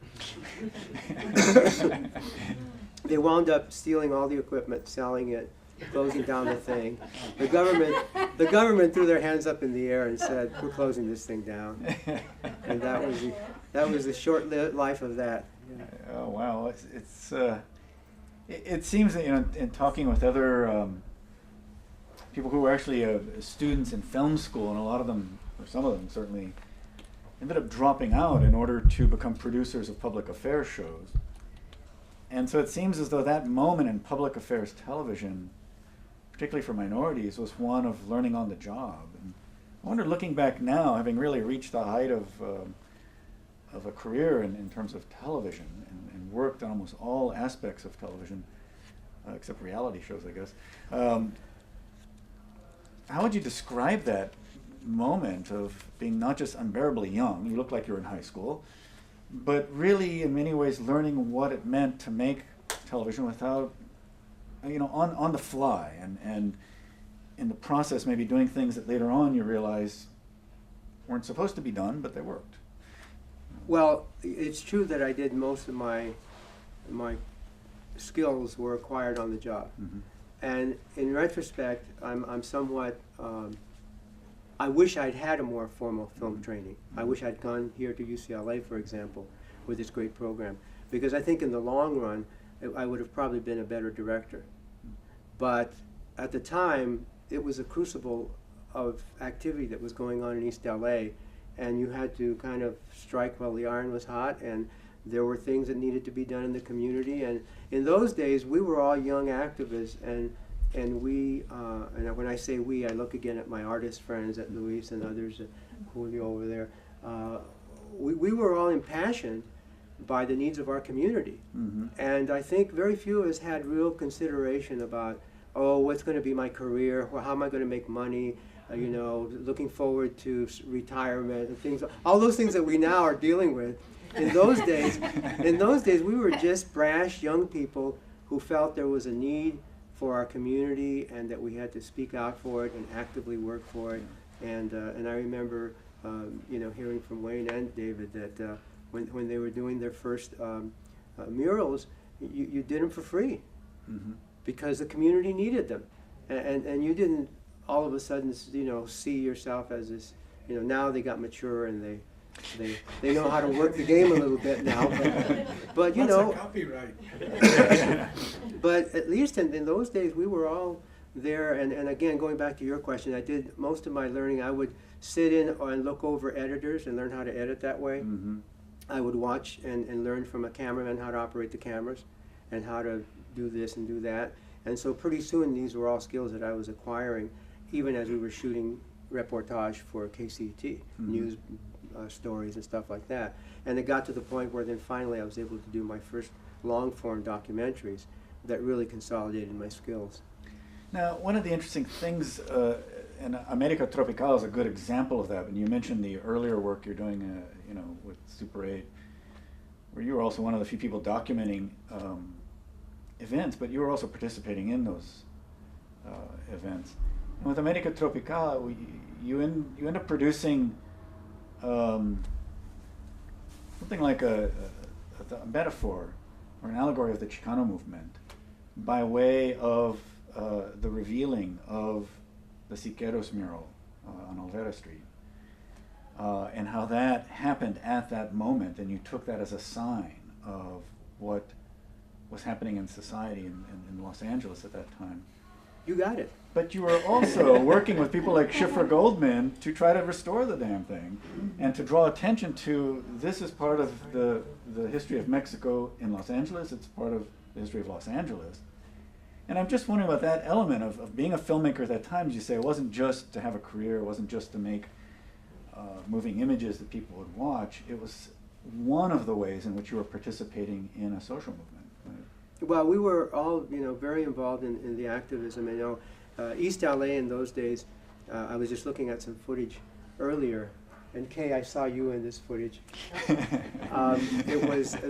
They wound up stealing all the equipment, selling it, closing down the thing. The government threw their hands up in the air and said, "We're closing this thing down." And that was the short life of that. Oh wow! It seems that, you know, in talking with other people who were actually students in film school, and a lot of them, or some of them certainly, ended up dropping out in order to become producers of public affairs shows. And so it seems as though that moment in public affairs television, particularly for minorities, was one of learning on the job. And I wonder, looking back now, having really reached the height of a career in terms of television and worked on almost all aspects of television, except reality shows, I guess. How would you describe that moment of being not just unbearably young, you look like you're in high school, but really in many ways learning what it meant to make television without, on the fly, and in the process maybe doing things that later on you realize weren't supposed to be done, but they worked? Well, it's true that I did most of my skills were acquired on the job. Mm-hmm. And in retrospect, I'm somewhat, I wish I'd had a more formal film training. I wish I'd gone here to UCLA, for example, with this great program. Because I think in the long run, I would have probably been a better director. But at the time, it was a crucible of activity that was going on in East LA, and you had to kind of strike while the iron was hot, and there were things that needed to be done in the community. And in those days, we were all young activists, and we, and when I say we, I look again at my artist friends, at Luis and others, Julio over there. We were all impassioned by the needs of our community. Mm-hmm. And I think very few of us had real consideration about, oh, what's going to be my career, or how am I going to make money, looking forward to retirement and things, all those things that we now are dealing with. In those days, we were just brash young people who felt there was a need for our community and that we had to speak out for it and actively work for it. And I remember, hearing from Wayne and David that when they were doing their first murals, you did them for free. Mm-hmm. Because the community needed them, and you didn't all of a sudden see yourself as this. Now they got mature and they know how to work the game a little bit now, but That's a copyright. But at least in those days we were all there. And again, going back to your question, I did most of my learning. I would sit in and look over editors and learn how to edit that way. Mm-hmm. I would watch and learn from a cameraman how to operate the cameras and how to do this and do that. And so pretty soon these were all skills that I was acquiring, even as we were shooting reportage for KCT, Mm-hmm. news stories and stuff like that. And it got to the point where then finally I was able to do my first long-form documentaries that really consolidated my skills. Now, one of the interesting things, and America Tropical is a good example of that, and you mentioned the earlier work you're doing, with Super 8, where you were also one of the few people documenting events, but you were also participating in those events. And with America Tropical, you end up producing something like a metaphor or an allegory of the Chicano movement by way of the revealing of the Siqueiros mural on Olvera Street, and how that happened at that moment, and you took that as a sign of what was happening in society in Los Angeles at that time. You got it. But you were also working with people like Schiffer Goldman to try to restore the damn thing and to draw attention to this is part of the history of Mexico in Los Angeles, it's part of the history of Los Angeles. And I'm just wondering about that element of being a filmmaker at that time. As you say, it wasn't just to have a career, it wasn't just to make moving images that people would watch, it was one of the ways in which you were participating in a social movement. Right? Well, we were all, very involved in the activism. East LA in those days, I was just looking at some footage earlier, and Kay, I saw you in this footage.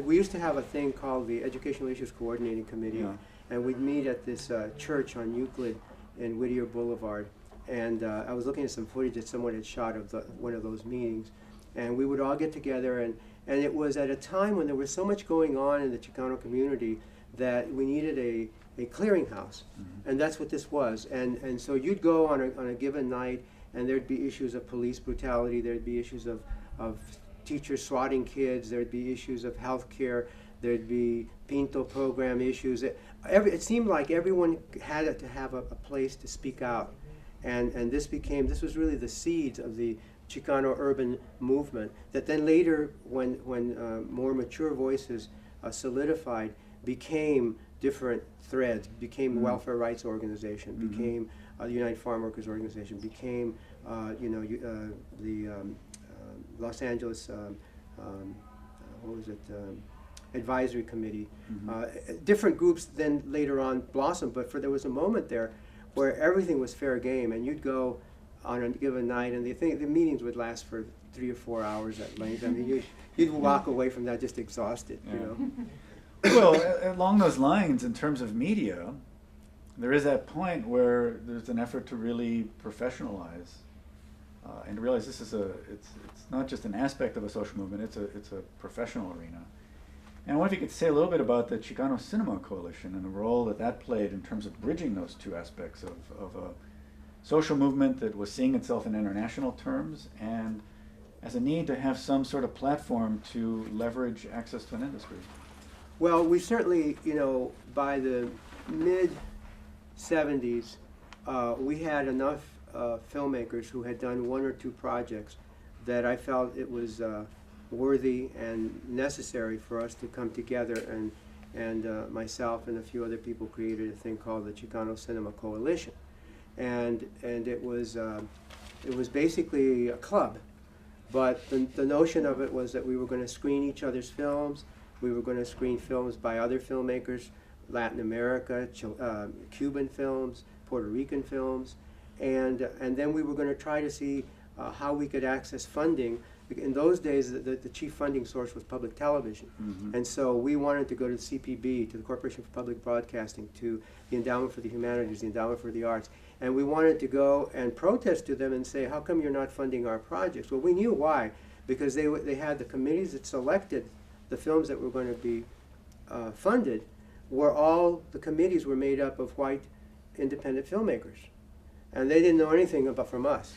We used to have a thing called the Educational Issues Coordinating Committee, Yeah. and we'd meet at this church on Euclid in Whittier Boulevard. And I was looking at some footage that someone had shot of one of those meetings, and we would all get together, and it was at a time when there was so much going on in the Chicano community that we needed a clearinghouse, Mm-hmm. and that's what this was. And so you'd go on a given night, and there'd be issues of police brutality, there'd be issues of teachers swatting kids, there'd be issues of health care, there'd be Pinto program issues. It seemed like everyone had to have a place to speak out. And this was really the seeds of the Chicano urban movement that then later, when more mature voices solidified, became different threads, became the Welfare Rights Organization, Mm-hmm. became the United Farm Workers Organization, became the Los Angeles, what was it, advisory committee. Mhm. Different groups then later on blossomed, but there was a moment there where everything was fair game, and you'd go on a given night, and the meetings would last for 3 or 4 hours at length. I mean, you'd walk away from that just exhausted, you Yeah. know. Well, along those lines, in terms of media, there is that point where there's an effort to really professionalize and realize this is it's not just an aspect of a social movement, it's a professional arena. And I wonder if you could say a little bit about the Chicano Cinema Coalition and the role that played in terms of bridging those two aspects of a social movement that was seeing itself in international terms and as a need to have some sort of platform to leverage access to an industry. Well, we certainly, you know, by the mid-'70s, we had enough filmmakers who had done 1 or 2 projects that I felt it was worthy and necessary for us to come together, and myself and a few other people created a thing called the Chicano Cinema Coalition, and it was basically a club, but the notion of it was that we were going to screen each other's films. We were going to screen films by other filmmakers, Latin America, Cuban films, Puerto Rican films, and then we were going to try to see how we could access funding. In those days, the chief funding source was public television, Mhm. and so we wanted to go to the CPB, to the Corporation for Public Broadcasting, to the Endowment for the Humanities, the Endowment for the Arts, and we wanted to go and protest to them and say, how come you're not funding our projects? Well, we knew why, because they had the committees that selected the films that were going to be funded, the committees were made up of white independent filmmakers, and they didn't know anything from us,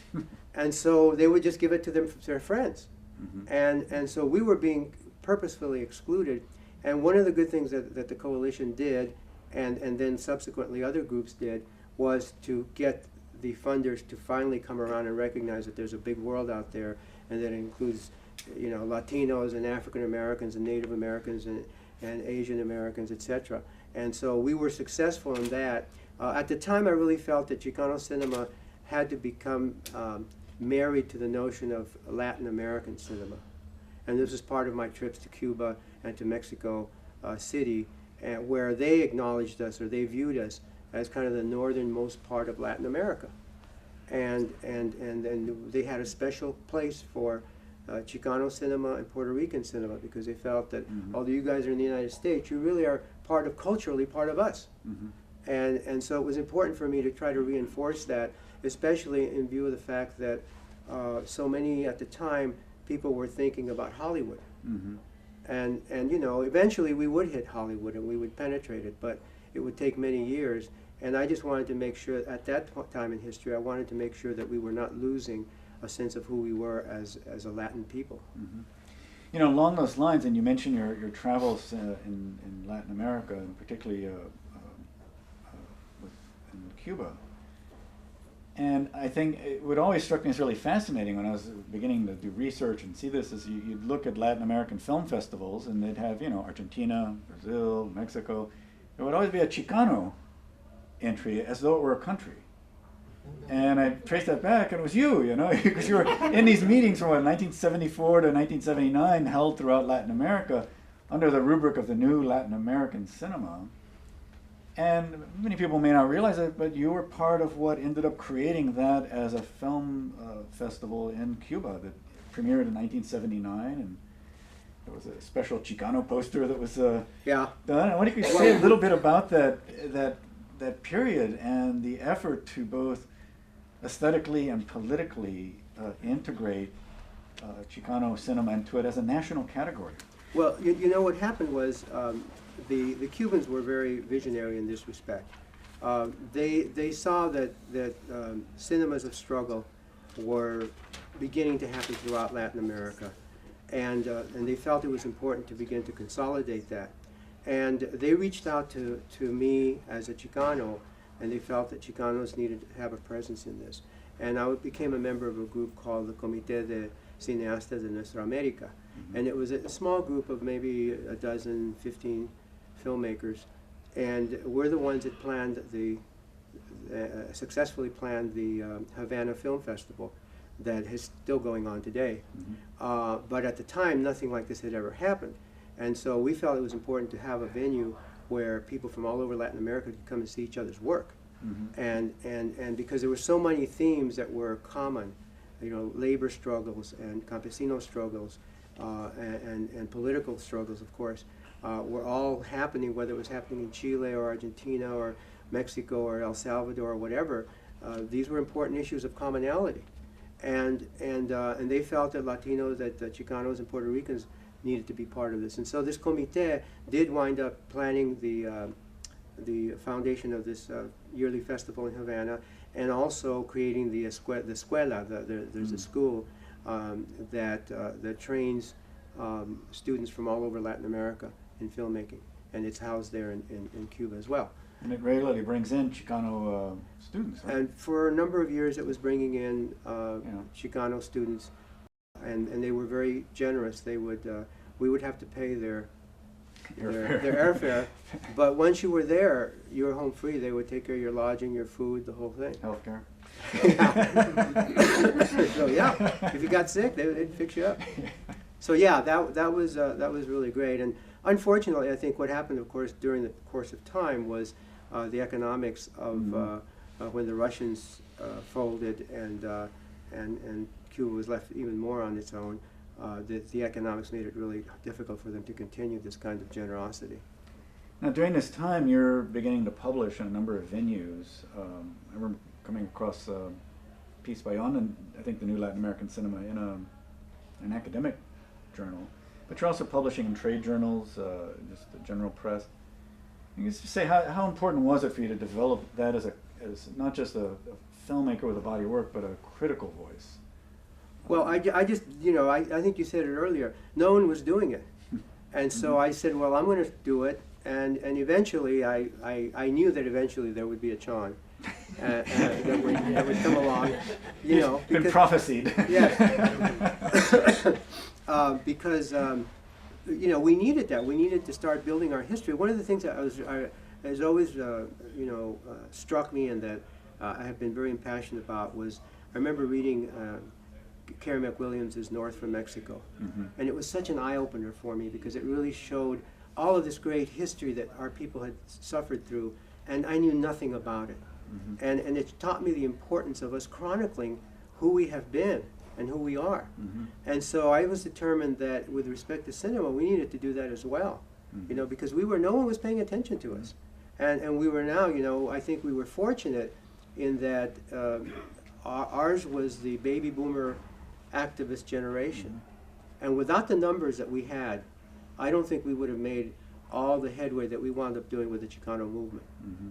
and so they would just give it to their friends, Mhm. and so we were being purposefully excluded. And one of the good things that the coalition did, and then subsequently other groups did, was to get the funders to finally come around and recognize that there's a big world out there, and that it includes, you know, Latinos and African Americans and Native Americans and Asian Americans, etc. And so we were successful in that. At the time, I really felt that Chicano cinema had to become married to the notion of Latin American cinema. And this was part of my trips to Cuba and to Mexico City, where they acknowledged us, or they viewed us as kind of the northernmost part of Latin America. And they had a special place for Chicano cinema and Puerto Rican cinema, because they felt that although you guys are in the United States, you really are culturally part of us. Mhm. And so it was important for me to try to reinforce that, especially in view of the fact that so many at the time people were thinking about Hollywood. Mhm. And you know, eventually we would hit Hollywood and we would penetrate it, but it would take many years. And I just wanted to make sure, at that time in history, I wanted to make sure that we were not losing a sense of who we were as a Latin people. Mhm. You know, along those lines, and you mentioned your travels in Latin America, and particularly in Cuba. And I think what always struck me as really fascinating when I was beginning to do research and see this is you'd look at Latin American film festivals, and they'd have, you know, Argentina, Brazil, Mexico. There would always be a Chicano entry as though it were a country. And I traced that back, and it was you know, because you were in these meetings from 1974 to 1979 held throughout Latin America under the rubric of the new Latin American cinema. And many people may not realize it, but you were part of what ended up creating that as a film festival in Cuba that premiered in 1979, and there was a special Chicano poster that was done. I wonder if you could say a little bit about that period and the effort to both aesthetically and politically integrate Chicano cinema into it as a national category. Well, you know what happened was the Cubans were very visionary in this respect. They saw that cinemas of struggle were beginning to happen throughout Latin America, and they felt it was important to begin to consolidate that. And they reached out to me as a Chicano, and they felt that Chicanos needed to have a presence in this. And I became a member of a group called the Comité de Cineastas de Nuestra América. And it was a small group of maybe a dozen, 15 filmmakers. And we're the ones that planned successfully planned the Havana Film Festival that is still going on today. But at the time, nothing like this had ever happened. And so we felt it was important to have a venue where people from all over Latin America could come and see each other's work. And because there were so many themes that were common, you know, labor struggles and campesino struggles and political struggles, of course, were all happening, whether it was happening in Chile or Argentina or Mexico or El Salvador or whatever. These were important issues of commonality. And they felt that Latinos, that Chicanos and Puerto Ricans needed to be part of this. And so this comité did wind up planning the foundation of this yearly festival in Havana, and also creating the escuela. There's a school that trains students from all over Latin America in filmmaking, and it's housed there in Cuba as well. And it regularly brings in Chicano students, right? And for a number of years, it was bringing in Chicano students, and they were very generous. They would we would have to pay their airfare, but once you were there, you were home free. They would take care of your lodging, your food, the whole thing. Healthcare. So yeah, if you got sick, they'd fix you up. So yeah, that was really great. And unfortunately, I think what happened, of course, during the course of time was the economics of when the Russians folded and Cuba was left even more on its own. The economics made it really difficult for them to continue this kind of generosity. Now, during this time, you're beginning to publish in a number of venues. I remember coming across a piece by on, I think, the New Latin American Cinema in an academic journal. But you're also publishing in trade journals, just the general press. I guess just say, how important was it for you to develop that as not just a filmmaker with a body of work, but a critical voice? Well, I just, you know, I think you said it earlier, no one was doing it. And so I said, well, I'm going to do it. And eventually, I knew that eventually there would be a Chan that would come along, you know. Been prophesied. Yes. Because, you know, we needed that. We needed to start building our history. One of the things that has always, you know, struck me and that I have been very impassioned about was, I remember reading Carey McWilliams' North from Mexico. And it was such an eye-opener for me because it really showed all of this great history that our people had suffered through, and I knew nothing about it. And it taught me the importance of us chronicling who we have been and who we are. And so I was determined that with respect to cinema, we needed to do that as well. You know, because no one was paying attention to us. And we were now, you know, I think we were fortunate in that ours was the baby boomer activist generation. And without the numbers that we had, I don't think we would have made all the headway that we wound up doing with the Chicano movement.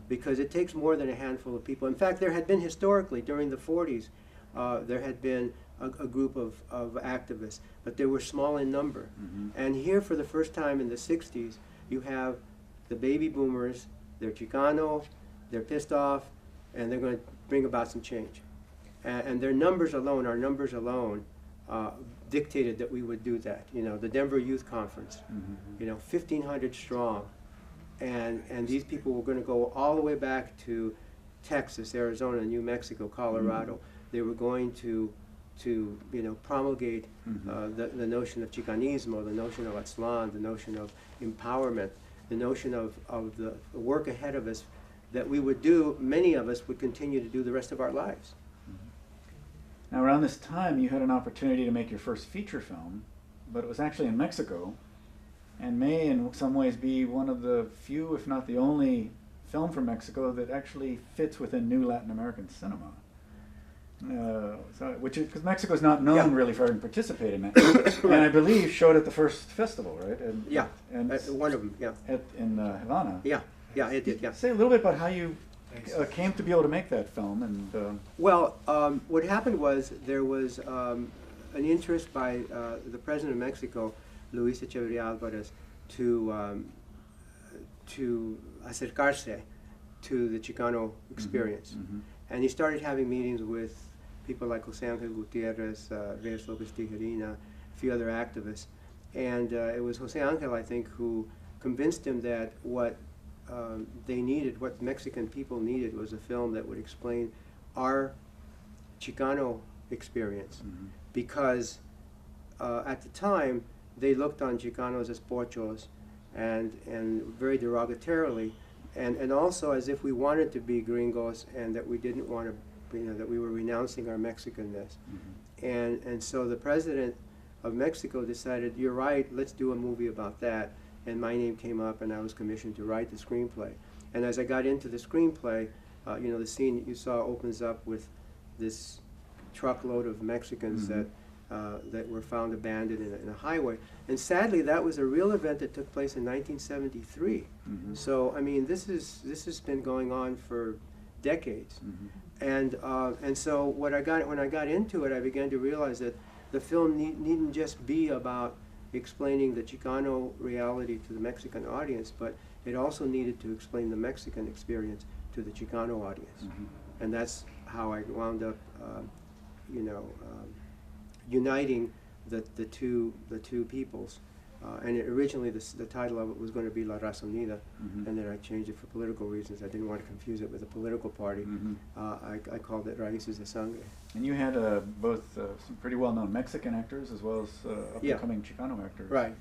Because it takes more than a handful of people. In fact, there had been historically, during the 40s, there had been a group of activists, but they were small in number. And here, for the first time in the 60s, you have the baby boomers, they're Chicano, they're pissed off, and they're going to bring about some change. And their numbers alone, our numbers alone, dictated that we would do that. You know, the Denver Youth Conference, you know, 1,500 strong. And these people were going to go all the way back to Texas, Arizona, New Mexico, Colorado. They were going to you know, promulgate the notion of Chicanismo, the notion of Aztlán, the notion of empowerment, the notion of the work ahead of us that we would do, many of us would continue to do the rest of our lives. Now, around this time, you had an opportunity to make your first feature film, but it was actually in Mexico, and may in some ways be one of the few, if not the only, film from Mexico that actually fits within new Latin American cinema. Because Mexico is not known really for having participated in that, and I believe showed at the first festival, right? And One of them, in Havana. Yeah, it did, yeah. Say a little bit about how you came to be able to make that film. And well, what happened was there was an interest by the president of Mexico, Luis Echeverría Álvarez, to acercarse to the Chicano experience. And he started having meetings with people like José Ángel Gutiérrez, Reyes López Tijerina, a few other activists. And it was José Ángel, I think, who convinced him that what they needed, what Mexican people needed, was a film that would explain our Chicano experience. Because at the time, they looked on Chicanos as pochos and very derogatorily, and also as if we wanted to be gringos and that we didn't want to, that we were renouncing our Mexicanness. And so the president of Mexico decided, you're right, let's do a movie about that. And my name came up, and I was commissioned to write the screenplay. And as I got into the screenplay, the scene you saw opens up with this truckload of Mexicans that were found abandoned in a highway. And sadly, that was a real event that took place in 1973. So I mean, this has been going on for decades. And so when I got into it, I began to realize that the film needn't just be about explaining the Chicano reality to the Mexican audience, but it also needed to explain the Mexican experience to the Chicano audience. And that's how I wound up, uniting the two peoples. And originally the title of it was going to be La Raza Unida, and then I changed it for political reasons. I didn't want to confuse it with a political party. I called it Raíces de Sangre. And you had both some pretty well-known Mexican actors as well as up-and-coming Chicano actors. Right.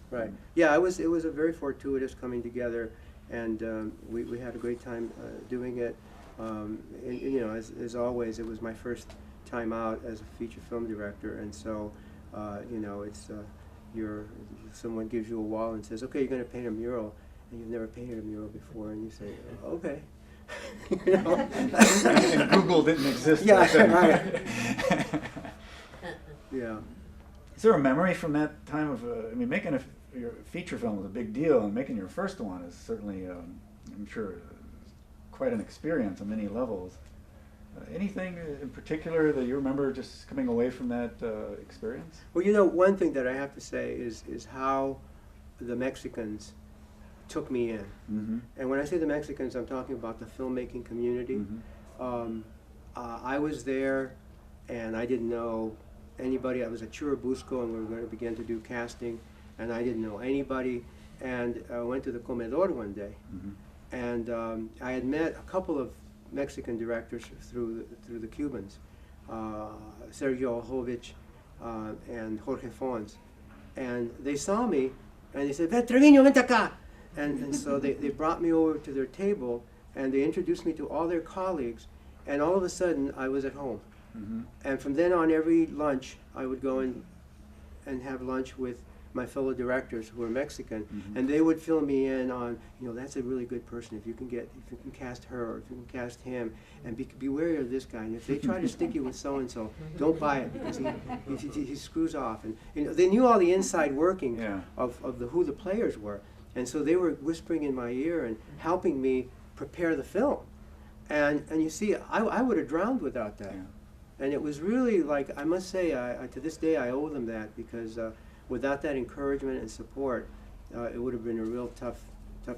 Yeah, it was a very fortuitous coming together, and we had a great time doing it. As always, it was my first time out as a feature film director, and so it's someone gives you a wall and says, okay, you're going to paint a mural, and you've never painted a mural before, and you say, okay. And Google didn't exist. Yeah, back then. right. Yeah. Is there a memory from that time of, making your feature film was a big deal, and making your first one is certainly, I'm sure, quite an experience on many levels. Anything in particular that you remember just coming away from that experience? Well, one thing that I have to say is how the Mexicans took me in. And when I say the Mexicans, I'm talking about the filmmaking community. I was there, and I didn't know anybody. I was at Churubusco, and we were going to begin to do casting, and I didn't know anybody. And I went to the Comedor one day, and I had met a couple of Mexican directors through the Cubans, Sergio Ojovich and Jorge Fons, and they saw me and they said, "Ven Treviño, vente acá," and so they brought me over to their table and they introduced me to all their colleagues, and all of a sudden I was at home. And from then on, every lunch I would go in and have lunch with my fellow directors who were Mexican, and they would fill me in on, that's a really good person. If you can cast her, or if you can cast him, and be wary of this guy. And if they try to stick you with so and so, don't buy it because he screws off. And they knew all the inside working of who the players were, and so they were whispering in my ear and helping me prepare the film. And you see, I would have drowned without that. And it was really like, I must say, to this day I owe them that, because without that encouragement and support, it would have been a real tough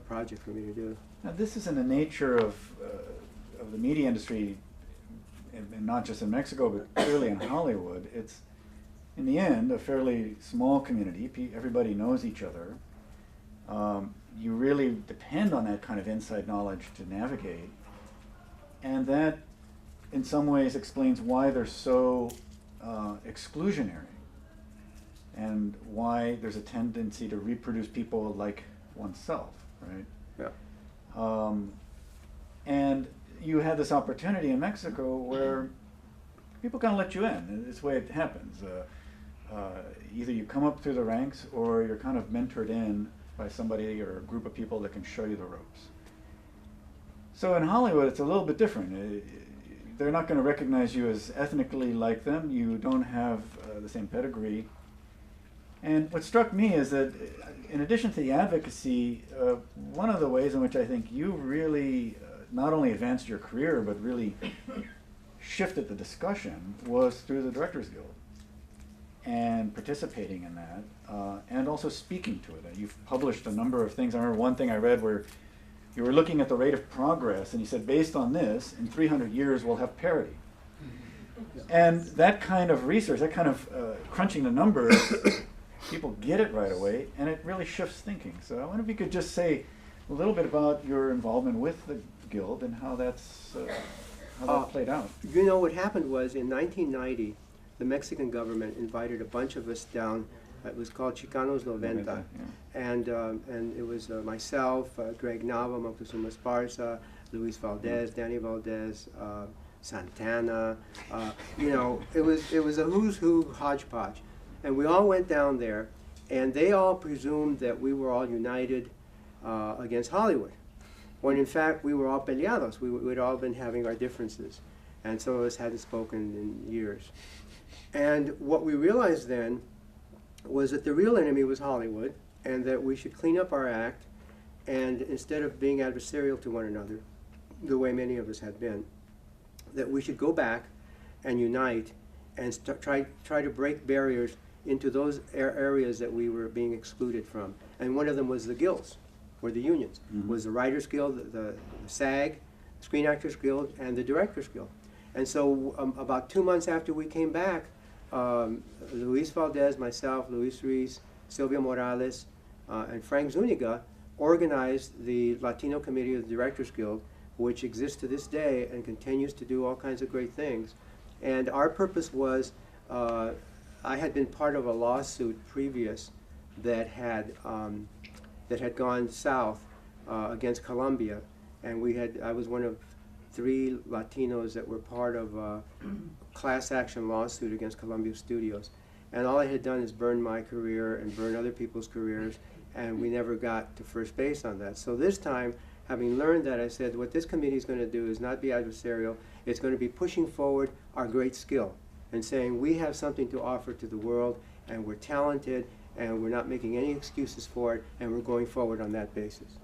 project for me to do. Now, this is in the nature of the media industry, and not just in Mexico, but clearly in Hollywood. It's, in the end, a fairly small community. Everybody knows each other. You really depend on that kind of inside knowledge to navigate. And that, in some ways, explains why they're so exclusionary, and why there's a tendency to reproduce people like oneself, right? Yeah. And you had this opportunity in Mexico where people kind of let you in. It's the way it happens. Either you come up through the ranks, or you're kind of mentored in by somebody or a group of people that can show you the ropes. So in Hollywood, it's a little bit different. They're not going to recognize you as ethnically like them. You don't have the same pedigree. And what struck me is that, in addition to the advocacy, one of the ways in which I think you really not only advanced your career, but really shifted the discussion, was through the Directors Guild, and participating in that, and also speaking to it. You've published a number of things. I remember one thing I read where you were looking at the rate of progress, and you said, based on this, in 300 years we'll have parity. And that kind of research, that kind of crunching the numbers, people get it right away, and it really shifts thinking. So I wonder if you could just say a little bit about your involvement with the Guild and how that's how that played out. What happened was, in 1990, the Mexican government invited a bunch of us down It was called Chicanos 90. Yeah. And it was myself, Greg Nava, Moctezuma Esparza, Luis Valdez, Danny Valdez, Santana. You know, it was a who's who hodgepodge. And we all went down there, and they all presumed that we were all united against Hollywood, when in fact we were all peleados. We'd all been having our differences, and some of us hadn't spoken in years. And what we realized then was that the real enemy was Hollywood, and that we should clean up our act, and instead of being adversarial to one another, the way many of us had been, that we should go back and unite and try to break barriers into those areas that we were being excluded from. And one of them was the guilds, or the unions. Was the Writers Guild, the SAG, Screen Actors Guild, and the Directors Guild. And so about 2 months after we came back, Luis Valdez, myself, Luis Ruiz, Silvia Morales, and Frank Zuniga organized the Latino Committee of the Directors Guild, which exists to this day and continues to do all kinds of great things. And our purpose was, I had been part of a lawsuit previous that had gone south against Colombia, and I was one of 3 Latinos that were part of a class action lawsuit against Columbia Studios. And all I had done is burn my career and burn other people's careers, and we never got to first base on that. So this time, having learned that, I said, what this committee is going to do is not be adversarial. It's going to be pushing forward our great skill and saying we have something to offer to the world, and we're talented, and we're not making any excuses for it, and we're going forward on that basis.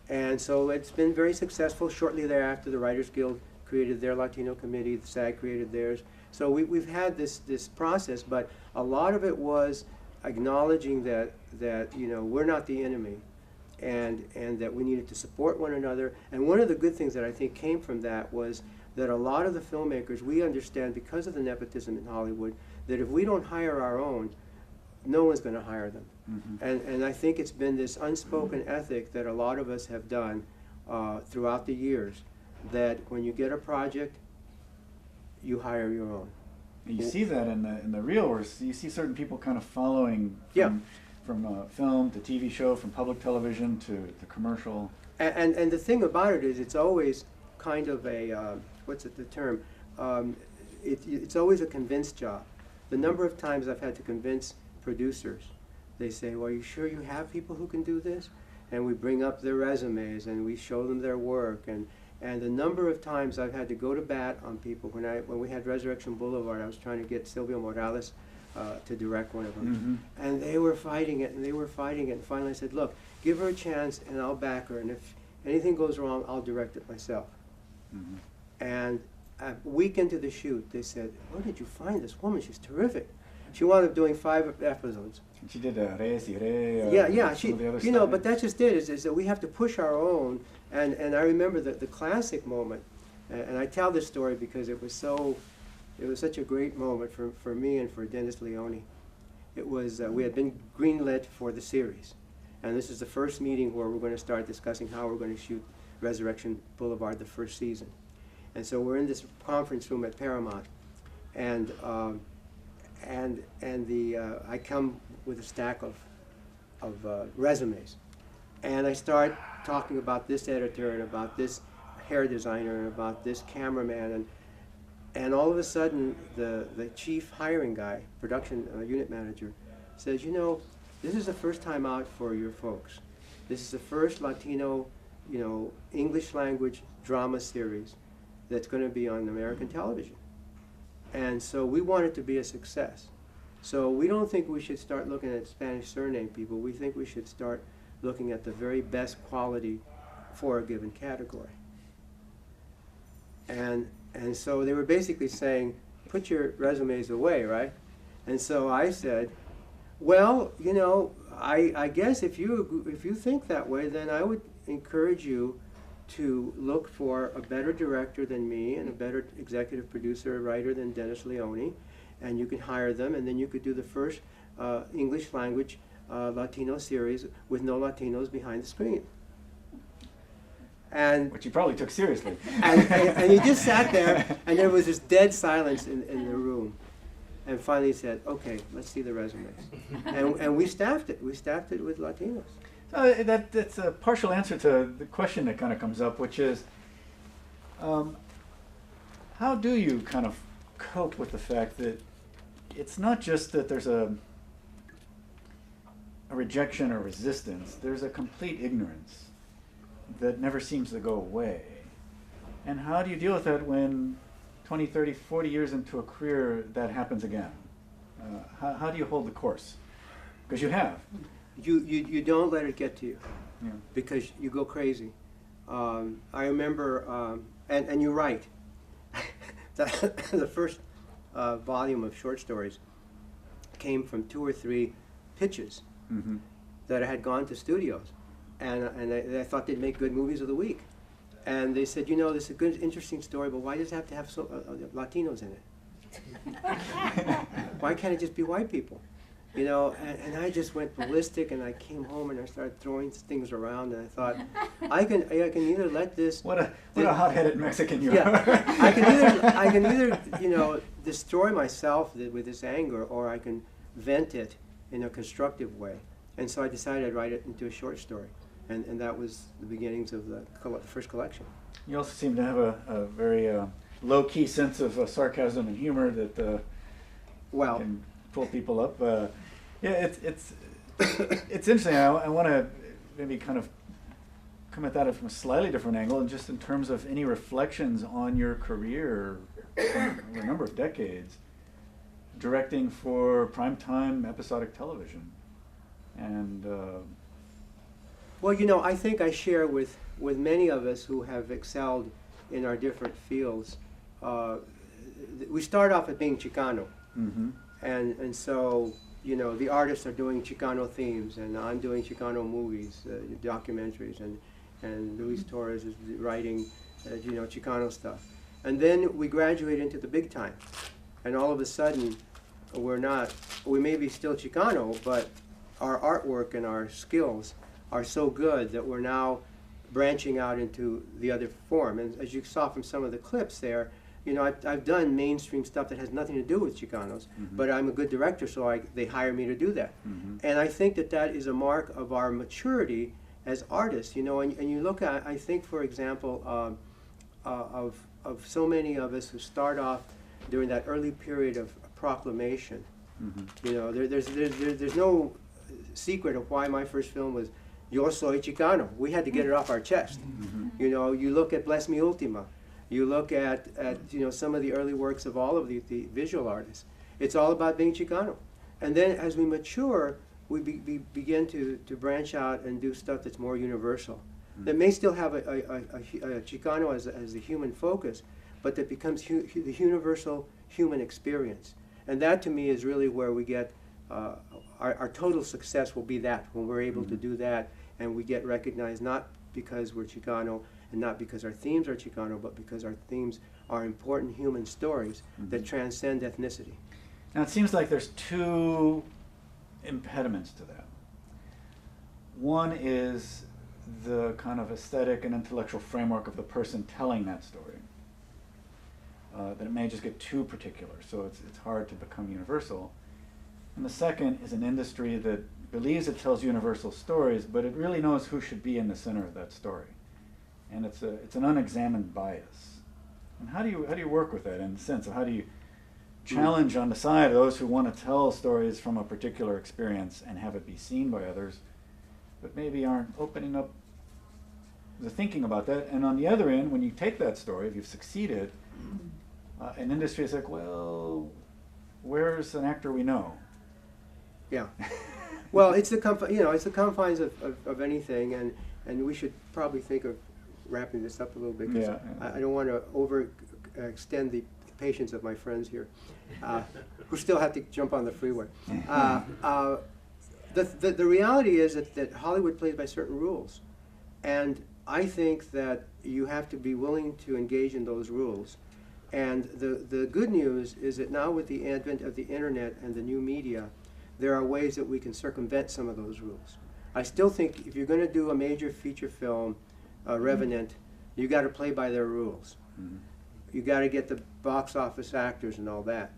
And so it's been very successful. Shortly thereafter, the Writers Guild created their Latino committee, the SAG created theirs. So we've had this process, but a lot of it was acknowledging that you know, we're not the enemy, and that we needed to support one another. And one of the good things that I think came from that was that a lot of the filmmakers, we understand because of the nepotism in Hollywood, that if we don't hire our own, no one's going to hire them. And I think it's been this unspoken ethic that a lot of us have done throughout the years, that when you get a project, you hire your own. You see that in the real world. You see certain people kind of following from film to TV show, from public television to the commercial. And the thing about it is, it's always kind of a what's the term? It's always a convince job. The number of times I've had to convince producers, they say, well, are you sure you have people who can do this? And we bring up their resumes and we show them their work. And the number of times I've had to go to bat on people. When we had Resurrection Boulevard, I was trying to get Silvia Morales to direct one of them. And they were fighting it, and they were fighting it. And finally I said, look, give her a chance and I'll back her. And if anything goes wrong, I'll direct it myself. And a week into the shoot, they said, where did you find this woman? She's terrific. She wound up doing 5 episodes. She did Reyes y Rey. Yeah. She, you know, but that's just it. Is that we have to push our own. And I remember the classic moment, and I tell this story because it was such a great moment for me and for Dennis Leone. It was we had been greenlit for the series, and this is the first meeting where we're going to start discussing how we're going to shoot Resurrection Boulevard the first season. And so we're in this conference room at Paramount, and I come with a stack of resumes, and I start talking about this editor and about this hair designer and about this cameraman, and all of a sudden the chief hiring guy, production unit manager, says, you know, this is the first time out for your folks. This is the first Latino, you know, English language drama series that's going to be on American television. And so we want it to be a success. So we don't think we should start looking at Spanish surname people. We think we should start looking at the very best quality for a given category. And so they were basically saying, put your resumes away, right? And so I said, well, you know, I guess if you think that way, then I would encourage you to look for a better director than me and a better executive producer or writer than Dennis Leone, and you can hire them, and then you could do the first English language Latino series with no Latinos behind the screen. And which you probably took seriously. and he just sat there, and there was this dead silence in the room. and finally said, okay, let's see the resumes. And we staffed it. We staffed it with Latinos. That's a partial answer to the question that kind of comes up, which is, how do you kind of cope with the fact that it's not just that there's a rejection or resistance, there's a complete ignorance that never seems to go away. And how do you deal with that when 20, 30, 40 years into a career that happens again? How do you hold the course? Because you have. You don't let it get to you, Yeah. because you go crazy. I remember, and you're right, the first volume of short stories came from 2 or 3 pitches Mm-hmm. that I had gone to studios, and I thought they'd make good movies of the week. And they said, you know, this is a good, interesting story, but why does it have to have Latinos in it? Why can't it just be white people? You know, and I just went ballistic, and I came home and I started throwing things around, and I thought, I can either let this. What a hot-headed Mexican you Yeah, are. I can either you know, destroy myself with this anger, or I can vent it in a constructive way. And so I decided I'd write it into a short story, and that was the beginnings of the first collection. You also seem to have a very low-key sense of sarcasm and humor that Well, can pull people up. Yeah, it's interesting. I want to maybe kind of come at that from a slightly different angle, and just in terms of any reflections on your career over a number of decades, directing for primetime episodic television, and well, you know, I think I share with many of us who have excelled in our different fields. We start off at being Chicano, mm-hmm. and so, you know, the artists are doing Chicano themes, and I'm doing Chicano movies, documentaries, and Luis Torres is writing, you know, Chicano stuff. And then we graduate into the big time, and all of a sudden, we may be still Chicano, but our artwork and our skills are so good that we're now branching out into the other form. And as you saw from some of the clips there, you know, I've done mainstream stuff that has nothing to do with Chicanos, Mm-hmm. but I'm a good director, so they hire me to do that. Mm-hmm. And I think that is a mark of our maturity as artists, you know, and you look at, I think, for example, of so many of us who start off during that early period of proclamation. Mm-hmm. You know, there's no secret of why my first film was Yo Soy Chicano. We had to get it off our chest. Mm-hmm. You know, you look at Bless Me Ultima, you look at you know, some of the early works of all of the visual artists. It's all about being Chicano. And then as we mature, we begin to branch out and do stuff that's more universal. Mm-hmm. That may still have a Chicano as the human focus, but that becomes the universal human experience. And that, to me, is really where we get our total success will be that, when we're able to do that, and we get recognized not because we're Chicano and not because our themes are Chicano, but because our themes are important human stories that transcend ethnicity. Now it seems like there's 2 impediments to that. One is the kind of aesthetic and intellectual framework of the person telling that story. That it may just get too particular, so it's hard to become universal. And the second is an industry that believes it tells universal stories, but it really knows who should be in the center of that story. And it's an unexamined bias. And how do you work with that in the sense of how do you challenge on the side those who want to tell stories from a particular experience and have it be seen by others, but maybe aren't opening up the thinking about that? And on the other end, when you take that story, if you've succeeded, an industry is like, well, where's an actor we know? Yeah. Well, it's the confines of anything, and we should probably think of wrapping this up a little bit, because I don't want to overextend the patience of my friends here, who still have to jump on the freeway. The reality is that Hollywood plays by certain rules, and I think that you have to be willing to engage in those rules. And the good news is that now, with the advent of the internet and the new media, there are ways that we can circumvent some of those rules. I still think if you're going to do a major feature film, Revenant, you got to play by their rules. Mm-hmm. You got to get the box office actors and all that.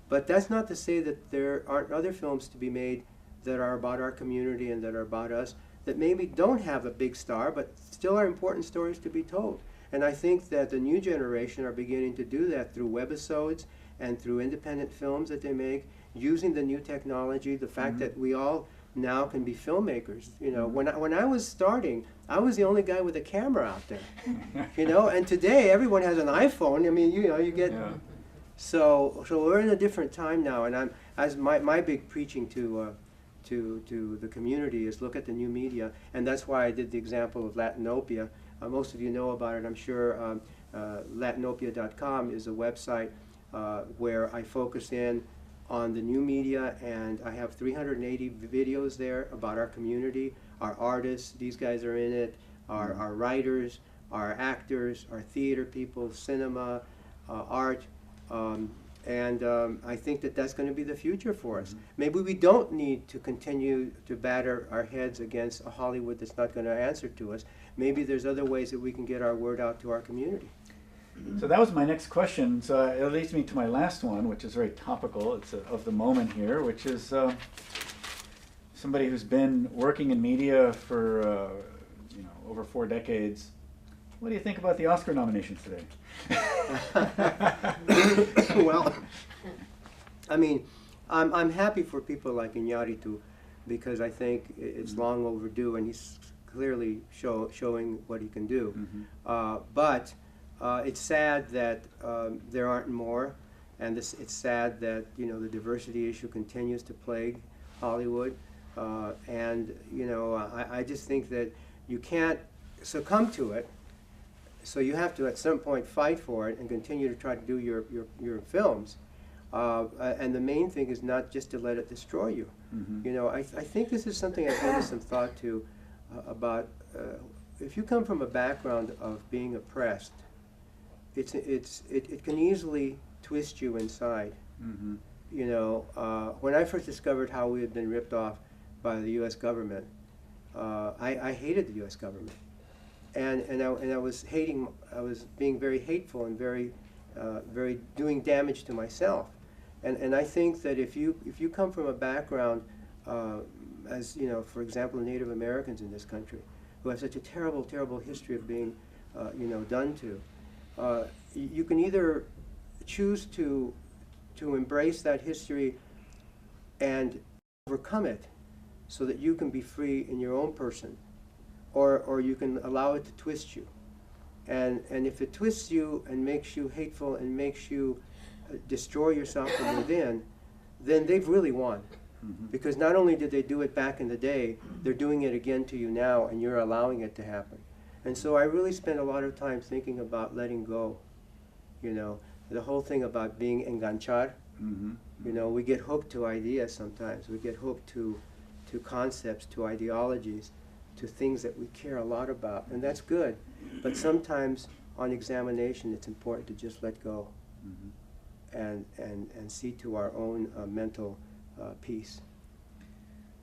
But that's not to say that there aren't other films to be made that are about our community and that are about us, that maybe don't have a big star, but still are important stories to be told. And I think that the new generation are beginning to do that through webisodes and through independent films that they make, using the new technology, the fact that we all now can be filmmakers. You know, when I was starting, I was the only guy with a camera out there. You know, and today everyone has an iPhone. I mean, you know, you get... Yeah. So we're in a different time now, and my big preaching to the community is look at the new media, and that's why I did the example of Latinopia. Most of you know about it, I'm sure. Latinopia.com is a website where I focus in on the new media, and I have 380 videos there about our community, our artists. These guys are in it. Our writers, our actors, our theater people, cinema, art. I think that that's going to be the future for us. Maybe we don't need to continue to batter our heads against a Hollywood that's not going to answer to us. Maybe there's other ways that we can get our word out to our community. So that was my next question. So it leads me to my last one, which is very topical. It's of the moment here, which is somebody who's been working in media for over 4 decades. What do you think about the Oscar nominations today? Well, I mean, I'm happy for people like Iñárritu, because I think it's long overdue, and he's clearly showing what he can do. But it's sad that there aren't more, and it's sad that the diversity issue continues to plague Hollywood. I just think that you can't succumb to it. So you have to, at some point, fight for it and continue to try to do your films. And the main thing is not just to let it destroy you. I think this is something I've given some thought to about if you come from a background of being oppressed, it can easily twist you inside. When I first discovered how we had been ripped off by the U.S. government, I hated the U.S. government. And I was being very hateful and very doing damage to myself. And I think that if you come from a background, as for example, Native Americans in this country, who have such a terrible, terrible history of being, done to, you can either choose to embrace that history and overcome it, so that you can be free in your own person. Or you can allow it to twist you. And if it twists you and makes you hateful and makes you destroy yourself from within, then they've really won. Because not only did they do it back in the day, they're doing it again to you now, and you're allowing it to happen. And so I really spent a lot of time thinking about letting go. The whole thing about being enganchar. We get hooked to ideas sometimes. We get hooked to concepts, to ideologies, to things that we care a lot about, and that's good. But sometimes on examination it's important to just let go and see to our own mental peace.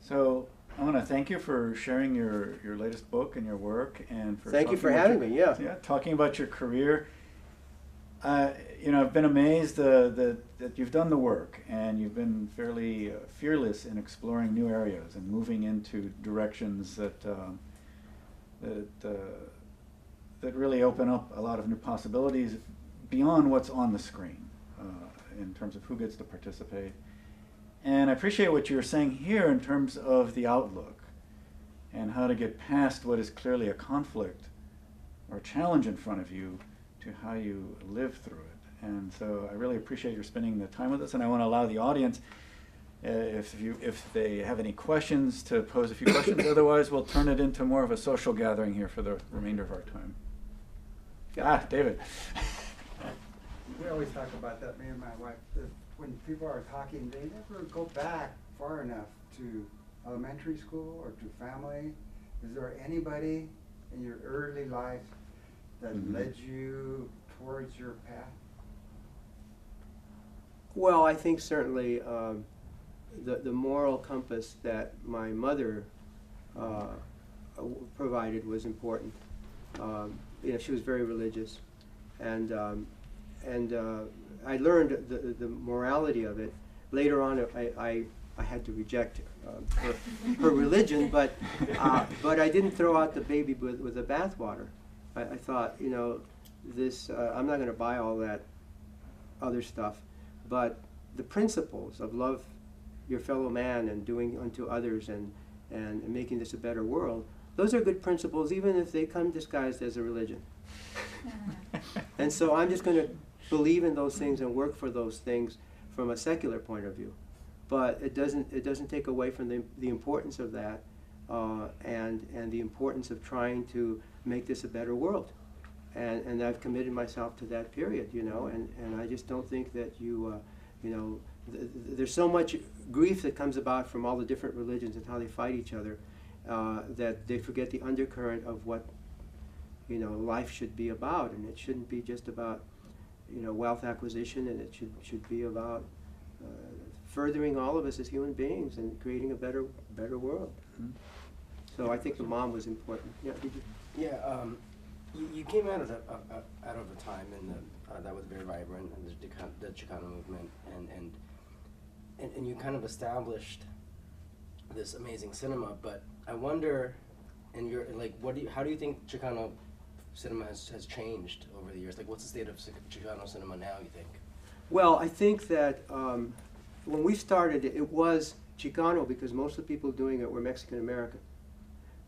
So I want to thank you for sharing your latest book and your work, and for thank you for having me. Yeah, talking about your career. I've been amazed that you've done the work, and you've been fairly fearless in exploring new areas and moving into directions that really open up a lot of new possibilities beyond what's on the screen, in terms of who gets to participate. And I appreciate what you were saying here in terms of the outlook and how to get past what is clearly a conflict or a challenge in front of you to how you live through it. And so I really appreciate your spending the time with us, and I want to allow the audience, if they have any questions, to pose a few questions. Otherwise, we'll turn it into more of a social gathering here for the remainder of our time. David. We always talk about that, me and my wife, that when people are talking, they never go back far enough to elementary school or to family. Is there anybody in your early life that led you towards your path? Well, I think certainly the moral compass that my mother provided was important. She was very religious, and I learned the morality of it. Later on, I had to reject her religion, but I didn't throw out the baby with the bathwater. I thought, you know, this I'm not going to buy all that other stuff, but the principles of love your fellow man and doing unto others and making this a better world, those are good principles, even if they come disguised as a religion. And so I'm just going to believe in those things and work for those things from a secular point of view. But it doesn't take away from the importance of that and the importance of trying to make this a better world. And I've committed myself to that period, you know, and I just don't think that you know, there's so much grief that comes about from all the different religions and how they fight each other that they forget the undercurrent of what, you know, life should be about. And it shouldn't be just about, you know, wealth acquisition, and it should be about furthering all of us as human beings and creating a better world. Mm-hmm. So I think the mom was important. Yeah, did you? Yeah, you came out of a time that was very vibrant, and the Chicano movement, and you kind of established this amazing cinema. But I wonder, and you're like, how do you think Chicano cinema has changed over the years? Like, what's the state of Chicano cinema now, you think? Well, I think that when we started, it was Chicano because most of the people doing it were Mexican American.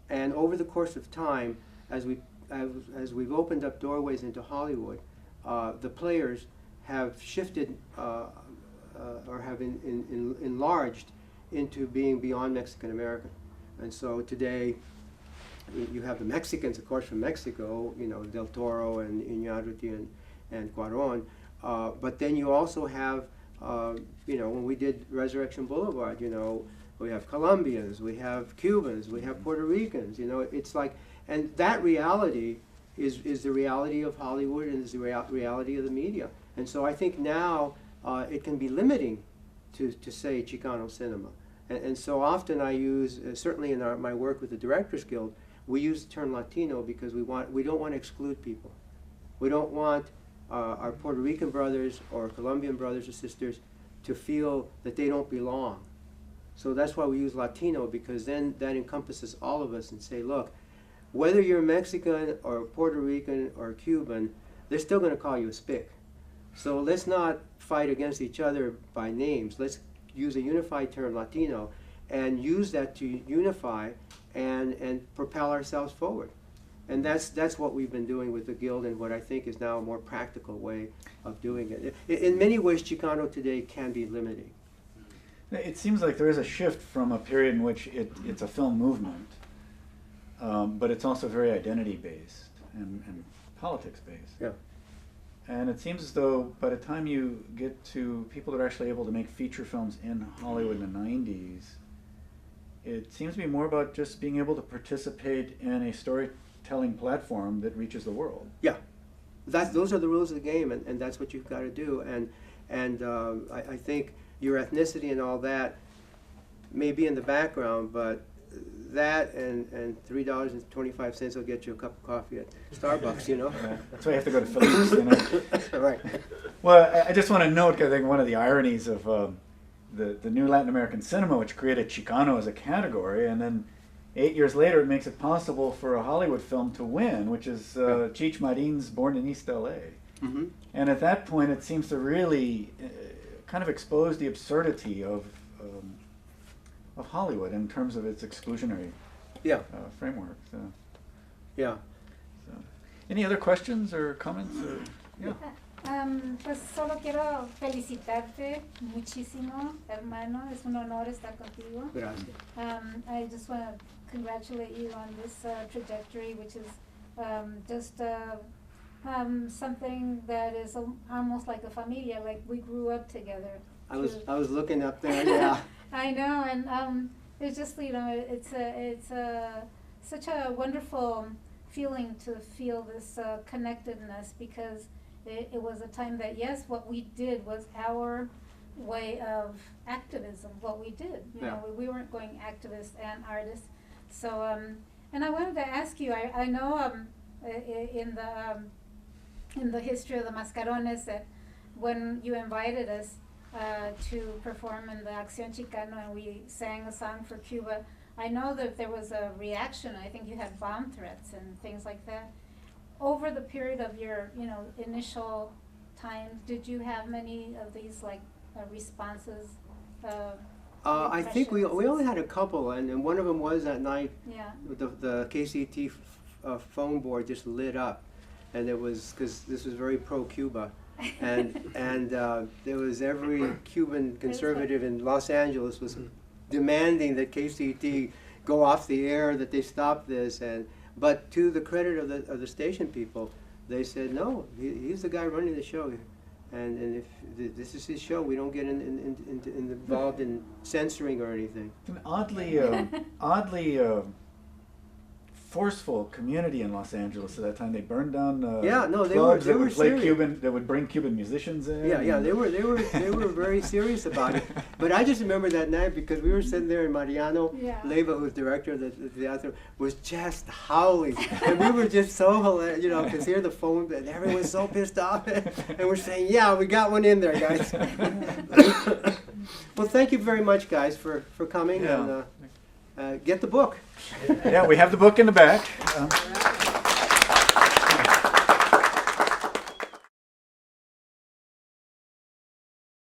And over the course of time, as we've opened up doorways into Hollywood, the players have shifted or have enlarged into being beyond Mexican American. And so today, you have the Mexicans, of course, from Mexico, you know, Del Toro and Iñárritu and Cuarón. But then you also have, you know, when we did Resurrection Boulevard, you know, we have Colombians, we have Cubans, we have Puerto Ricans, you know, it's like, and that reality is the reality of Hollywood and is the reality of the media. And so I think now it can be limiting to say Chicano cinema. And so often I use, certainly in my work with the Directors Guild, we use the term Latino because we don't want to exclude people. We don't want our Puerto Rican brothers or Colombian brothers or sisters to feel that they don't belong. So that's why we use Latino, because then that encompasses all of us and say, look, whether you're Mexican or Puerto Rican or Cuban, they're still going to call you a spick. So let's not fight against each other by names. Let's use a unified term, Latino, and use that to unify and propel ourselves forward. And that's what we've been doing with the Guild, and what I think is now a more practical way of doing it. In many ways, Chicano today can be limiting. It seems like there is a shift from a period in which it's a film movement, but it's also very identity-based and politics-based. Yeah. And it seems as though by the time you get to people that are actually able to make feature films in Hollywood in the 90s, it seems to be more about just being able to participate in a storytelling platform that reaches the world. Yeah, those are the rules of the game, and that's what you've got to do. And I think your ethnicity and all that may be in the background, but that and $3.25 will get you a cup of coffee at Starbucks, you know? Yeah, that's why you have to go to Phillips, you know? Right. Well, I just want to note, I think one of the ironies of the new Latin American cinema, which created Chicano as a category, and then 8 years later it makes it possible for a Hollywood film to win, which is Cheech Marin's Born in East LA. Mm-hmm. And at that point it seems to really kind of expose the absurdity of Hollywood in terms of its exclusionary framework. So. Yeah. So. Any other questions or comments? Yeah. Pues solo quiero felicitarte muchísimo, hermano. Es un honor estar contigo. Gracias. I just want to congratulate you on this trajectory, which is just something that is almost like a familia, like we grew up together. I was looking up there, yeah. I know, and it's just, you know, it's such a wonderful feeling to feel this connectedness, because it was a time that, yes, what we did was our way of activism, what we did. You know, we weren't going activists and artists. So, and I wanted to ask you, I know in the history of the Mascarones that when you invited us to perform in the Acción Chicano and we sang a song for Cuba, I know that there was a reaction. I think you had bomb threats and things like that. Over the period of your, initial time, did you have many of these responses? I think we impressions? only had a couple, and one of them was that night. Yeah. The KCT phone board just lit up, and it was because this was very pro-Cuba, and there was every Cuban conservative in Los Angeles was demanding that KCT go off the air, that they stop this, but to the credit of the station people, they said no, he's the guy running the show. And if this is his show, we don't get involved in censoring or anything. An oddly forceful community in Los Angeles at that time. They burned down clubs that would play serious. Cuban, that would bring Cuban musicians in. Yeah, they were very serious about it. But I just remember that night because we were sitting there and Mariano Yeah. Leiva, who's director of the theater, was just howling, and we were just so hilarious, because here the phone and everyone's so pissed off, and we're saying, yeah, we got one in there, guys. Well, thank you very much, guys, for coming, Yeah. and get the book. Yeah, we have the book in the back.